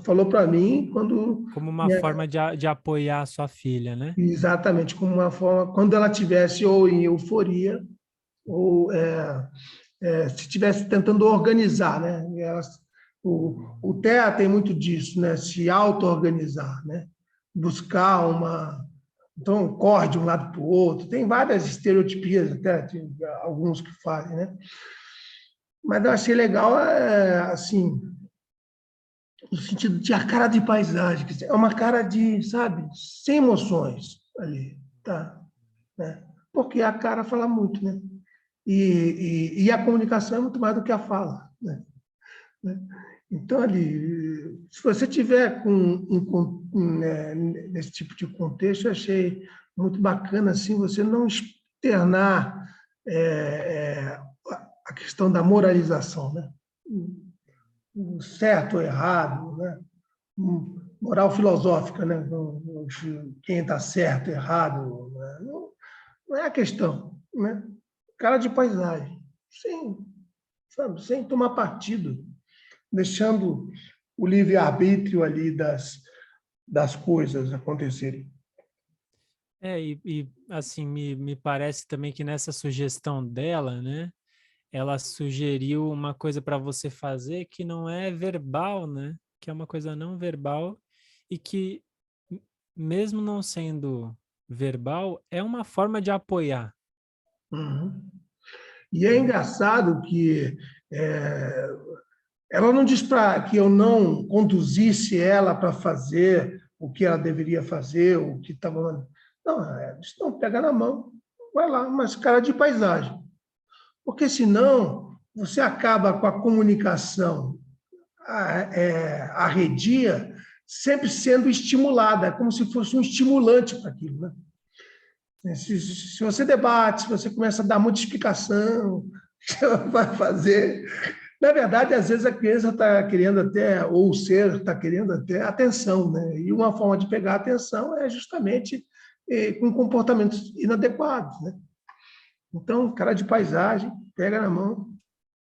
Falou para mim quando... Como uma forma de apoiar a sua filha, né? Exatamente, como uma forma, quando ela tivesse ou em euforia, ou se estivesse tentando organizar, né? O TEA tem muito disso, né? Se auto-organizar, né? Buscar uma... Então, corre de um lado para o outro. Tem várias estereotipias, até tem alguns que fazem, né? Mas eu achei legal, assim, no sentido de a cara de paisagem, é uma cara de, sabe, sem emoções ali, tá? Né? Porque a cara fala muito, né? E a comunicação é muito mais do que a fala, né? Então, ali, se você tiver nesse tipo de contexto, eu achei muito bacana, assim, você não externar a questão da moralização, né? certo ou errado, né? Moral filosófica, né? Quem está certo, errado, né? Não é a questão, né? Cara de paisagem, sabe, sem tomar partido, deixando o livre-arbítrio ali das coisas acontecerem. Assim, me parece também que nessa sugestão dela, né, ela sugeriu uma coisa para você fazer que não é verbal, né, que é uma coisa não verbal e que, mesmo não sendo verbal, é uma forma de apoiar. Uhum. E é engraçado que ela não diz para que eu não conduzisse ela para fazer o que ela deveria fazer, o que estava... Não, não, pega na mão, vai lá, mas cara de paisagem. Porque senão você acaba com a comunicação arredia sempre sendo estimulada, é como se fosse um estimulante para aquilo, né? Se você debate, se você começa a dar muita explicação, você vai fazer... Na verdade, às vezes a criança está querendo até, ou o ser está querendo até atenção, né? E uma forma de pegar a atenção é justamente com comportamentos inadequados, né? Então, cara de paisagem, pega na mão,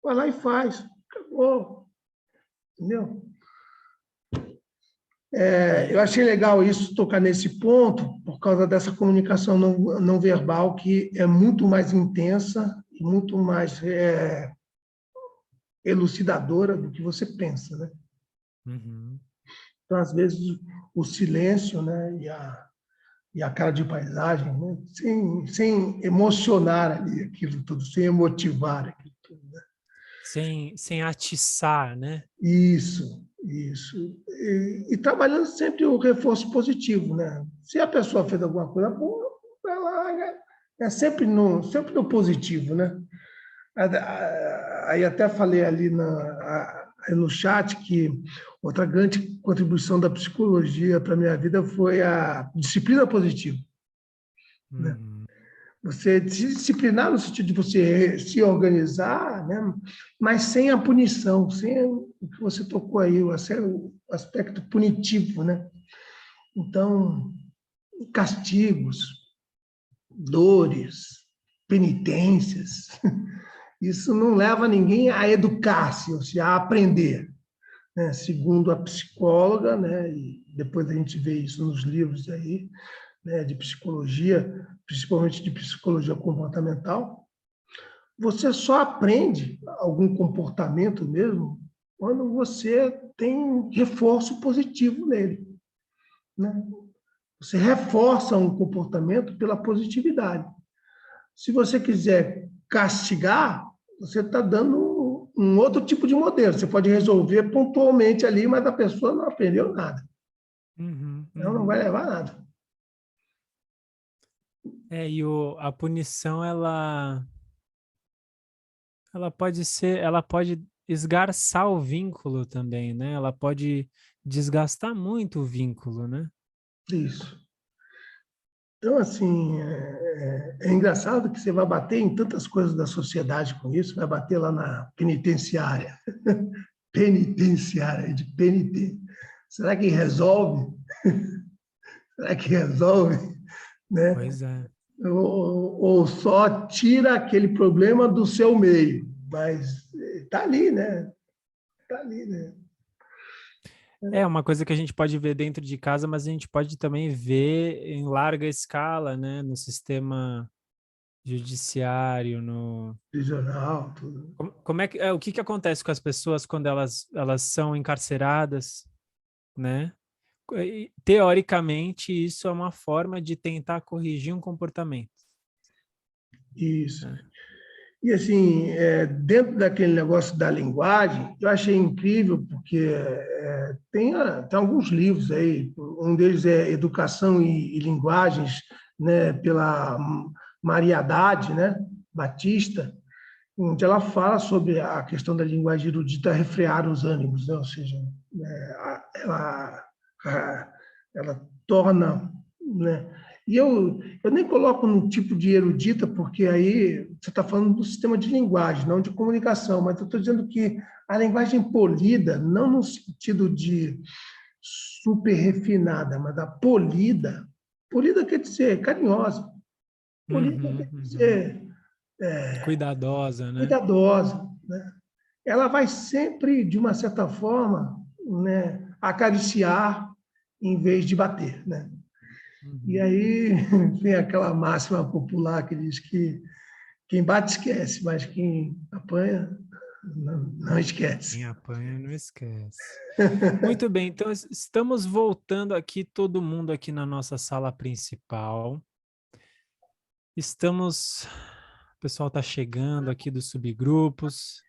vai lá e faz. Acabou. Entendeu? Eu achei legal isso, tocar nesse ponto, por causa dessa comunicação não verbal, que é muito mais intensa e muito mais elucidadora do que você pensa, né? Uhum. Então, às vezes, o silêncio, né, e a cara de paisagem, né, sem emocionar ali aquilo tudo, sem emotivar aquilo tudo, né? Sem atiçar, né? Isso. E trabalhando sempre o reforço positivo, né? Se a pessoa fez alguma coisa boa, é sempre no positivo, né? Aí até falei ali no chat que outra grande contribuição da psicologia para a minha vida foi a disciplina positiva. Uhum. Né? Você se disciplinar no sentido de você se organizar, né? Mas sem a punição, sem o que você tocou aí, o aspecto punitivo, né? Então, castigos, dores, penitências, isso não leva ninguém a educar-se, ou seja, a aprender, né? Segundo a psicóloga, né? E depois a gente vê isso nos livros aí, né, de psicologia, principalmente de psicologia comportamental, você só aprende algum comportamento mesmo quando você tem reforço positivo nele, né? Você reforça um comportamento pela positividade. Se você quiser castigar, você está dando um outro tipo de modelo. Você pode resolver pontualmente ali, mas a pessoa não aprendeu nada. Então, não vai levar a nada. E a punição, ela pode esgarçar o vínculo também, né? Ela pode desgastar muito o vínculo, né? Isso. Então, assim, é engraçado que você vai bater em tantas coisas da sociedade com isso, vai bater lá na penitenciária. Penitenciária, de penitência. Será que resolve? Será que resolve? Né? Pois é. Ou só tira aquele problema do seu meio, mas está ali, né? Está ali, né? É uma coisa que a gente pode ver dentro de casa, mas a gente pode também ver em larga escala, né? No sistema judiciário, no... prisional, tudo. Como é que, o que acontece com as pessoas quando elas são encarceradas, né? E, teoricamente, isso é uma forma de tentar corrigir um comportamento. Isso. E, assim, dentro daquele negócio da linguagem, eu achei incrível, porque tem alguns livros aí, um deles é Educação e Linguagens, né, pela Maria Haddad, né, Batista, onde ela fala sobre a questão da linguagem erudita refrear os ânimos, né? Ou seja, ela torna, né, E eu nem coloco no tipo de erudita, porque aí você está falando do sistema de linguagem, não de comunicação, mas eu estou dizendo que a linguagem polida, não no sentido de super refinada, mas a polida quer dizer carinhosa, polida quer dizer cuidadosa, né? cuidadosa, né? Ela vai sempre, de uma certa forma, né, acariciar em vez de bater, né? E aí vem aquela máxima popular que diz que quem bate esquece, mas quem apanha não esquece. Quem apanha não esquece. Muito bem, então estamos voltando aqui, todo mundo aqui na nossa sala principal. O pessoal está chegando aqui dos subgrupos.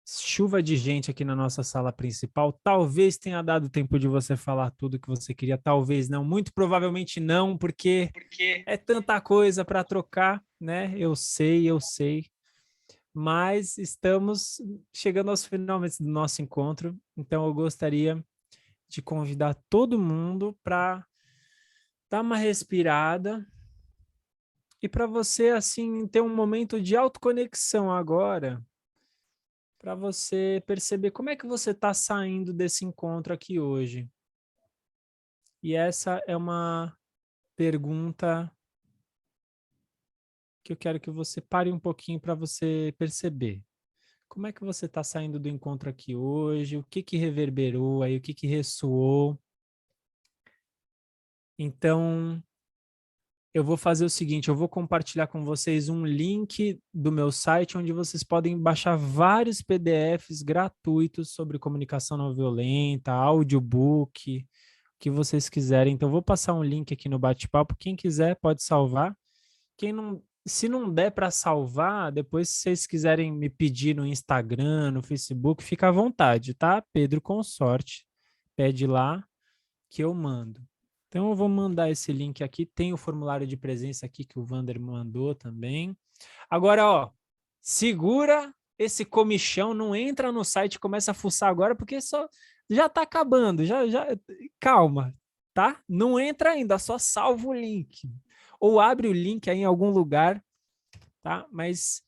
Chuva de gente aqui na nossa sala principal. Talvez tenha dado tempo de você falar tudo que você queria, talvez não. Muito provavelmente não, porque é tanta coisa para trocar, né? Eu sei. Mas estamos chegando aos finalmente do nosso encontro, então eu gostaria de convidar todo mundo para dar uma respirada e para você, assim, ter um momento de autoconexão agora, para você perceber como é que você está saindo desse encontro aqui hoje. E essa é uma pergunta que eu quero que você pare um pouquinho para você perceber. Como é que você está saindo do encontro aqui hoje? O que reverberou aí? O que ressoou? Então, eu vou fazer o seguinte, eu vou compartilhar com vocês um link do meu site onde vocês podem baixar vários PDFs gratuitos sobre comunicação não violenta, audiobook, o que vocês quiserem. Então, eu vou passar um link aqui no bate-papo. Quem quiser pode salvar. Se não der para salvar, depois se vocês quiserem me pedir no Instagram, no Facebook, fica à vontade, tá? Pedro Consorte, pede lá que eu mando. Então eu vou mandar esse link aqui, tem o formulário de presença aqui que o Vander mandou também. Agora, ó, segura esse comichão, não entra no site e começa a fuçar agora, porque já tá acabando, calma, tá? Não entra ainda, só salva o link. Ou abre o link aí em algum lugar, tá? Mas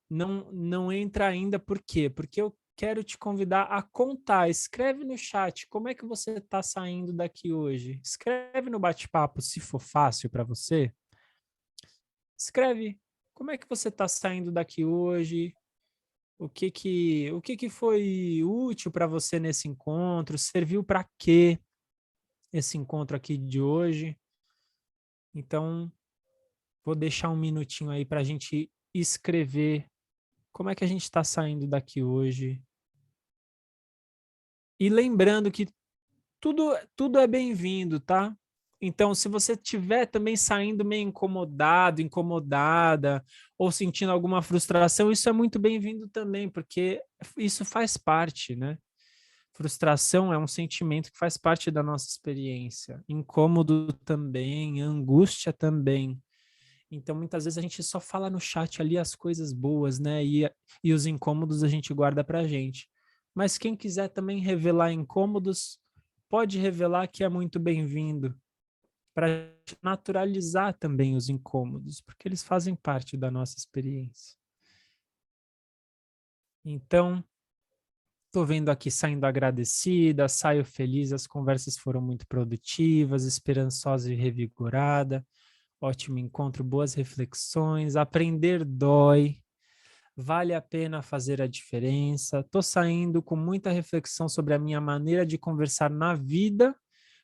não entra ainda, por quê? Porque eu quero te convidar a contar. Escreve no chat como é que você está saindo daqui hoje. Escreve no bate-papo, se for fácil para você. Escreve como é que você está saindo daqui hoje. O que foi útil para você nesse encontro? Serviu para quê esse encontro aqui de hoje? Então, vou deixar um minutinho aí para a gente escrever como é que a gente está saindo daqui hoje. E lembrando que tudo é bem-vindo, tá? Então, se você estiver também saindo meio incomodado, incomodada, ou sentindo alguma frustração, isso é muito bem-vindo também, porque isso faz parte, né? Frustração é um sentimento que faz parte da nossa experiência. Incômodo também, angústia também. Então, muitas vezes a gente só fala no chat ali as coisas boas, né? E os incômodos a gente guarda pra gente. Mas quem quiser também revelar incômodos, pode revelar que é muito bem-vindo, para naturalizar também os incômodos, porque eles fazem parte da nossa experiência. Então, estou vendo aqui saindo agradecida, saio feliz, as conversas foram muito produtivas, esperançosa e revigorada, ótimo encontro, boas reflexões, aprender dói, vale a pena fazer a diferença, estou saindo com muita reflexão sobre a minha maneira de conversar na vida,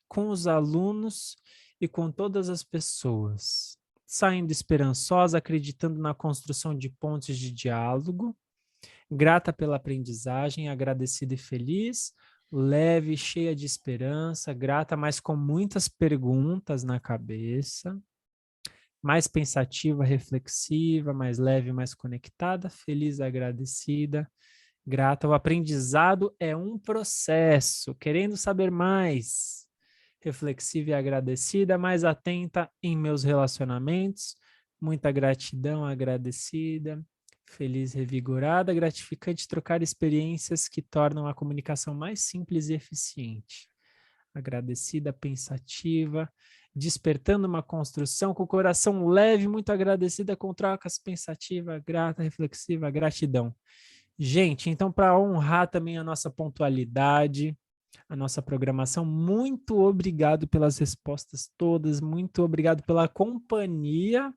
com os alunos e com todas as pessoas. Saindo esperançosa, acreditando na construção de pontes de diálogo, grata pela aprendizagem, agradecida e feliz, leve, cheia de esperança, grata, mas com muitas perguntas na cabeça, mais pensativa, reflexiva, mais leve, mais conectada, feliz, agradecida, grata. O aprendizado é um processo, querendo saber mais, reflexiva e agradecida, mais atenta em meus relacionamentos, muita gratidão, agradecida, feliz, revigorada, gratificante trocar experiências que tornam a comunicação mais simples e eficiente. Agradecida, pensativa, despertando uma construção, com o coração leve, muito agradecida, com trocas pensativa, grata, reflexiva, gratidão. Gente, então, para honrar também a nossa pontualidade, a nossa programação, muito obrigado pelas respostas todas, muito obrigado pela companhia,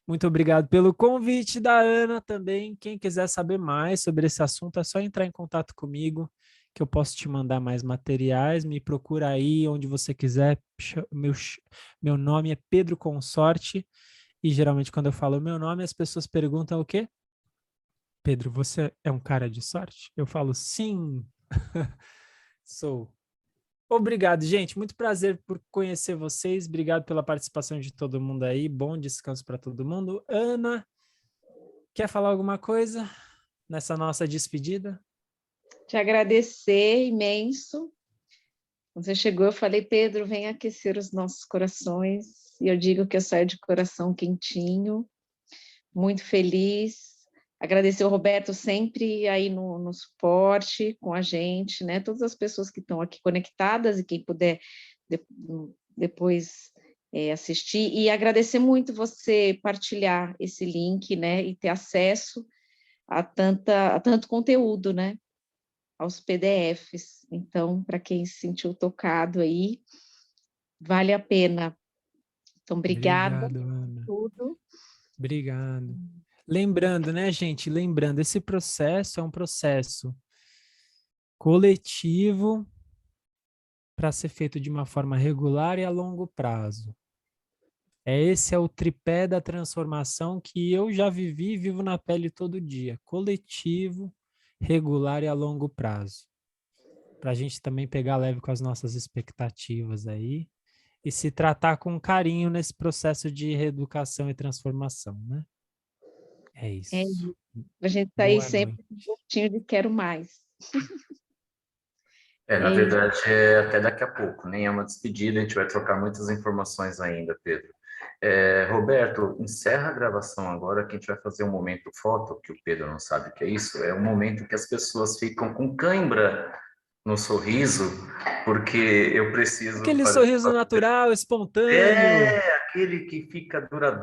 muito obrigado pelo convite da Ana também. Quem quiser saber mais sobre esse assunto, é só entrar em contato comigo, que eu posso te mandar mais materiais. Me procura aí onde você quiser. Meu nome é Pedro Consorte, e geralmente quando eu falo meu nome, as pessoas perguntam o quê? Pedro, você é um cara de sorte? Eu falo, sim, sou. Obrigado, gente. Muito prazer por conhecer vocês. Obrigado pela participação de todo mundo aí. Bom descanso para todo mundo. Ana, quer falar alguma coisa nessa nossa despedida? Te agradecer imenso. Quando você chegou, eu falei, Pedro, vem aquecer os nossos corações. E eu digo que eu saio de coração quentinho, muito feliz. Agradecer o Roberto sempre aí no suporte com a gente, né? Todas as pessoas que estão aqui conectadas e quem puder depois assistir. E agradecer muito você partilhar esse link, né? E ter acesso a tanto conteúdo, né? Aos PDFs. Então, para quem se sentiu tocado aí, vale a pena. Então, obrigada Obrigado, Ana. por tudo. Obrigado. Lembrando, né, gente? Lembrando, esse processo é um processo coletivo para ser feito de uma forma regular e a longo prazo. Esse é o tripé da transformação que eu já vivi e vivo na pele todo dia. Coletivo, regular e a longo prazo. Para a gente também pegar leve com as nossas expectativas aí e se tratar com carinho nesse processo de reeducação e transformação, né? É isso. É isso. A gente está aí sempre com um gostinho de quero mais. Na verdade, é até daqui a pouco, nem é uma despedida, a gente vai trocar muitas informações ainda, Pedro. Roberto, encerra a gravação agora, que a gente vai fazer um momento foto, que o Pedro não sabe o que é isso, é um momento que as pessoas ficam com cãibra no sorriso, porque eu preciso... Aquele sorriso natural, espontâneo. Aquele que fica duradouro.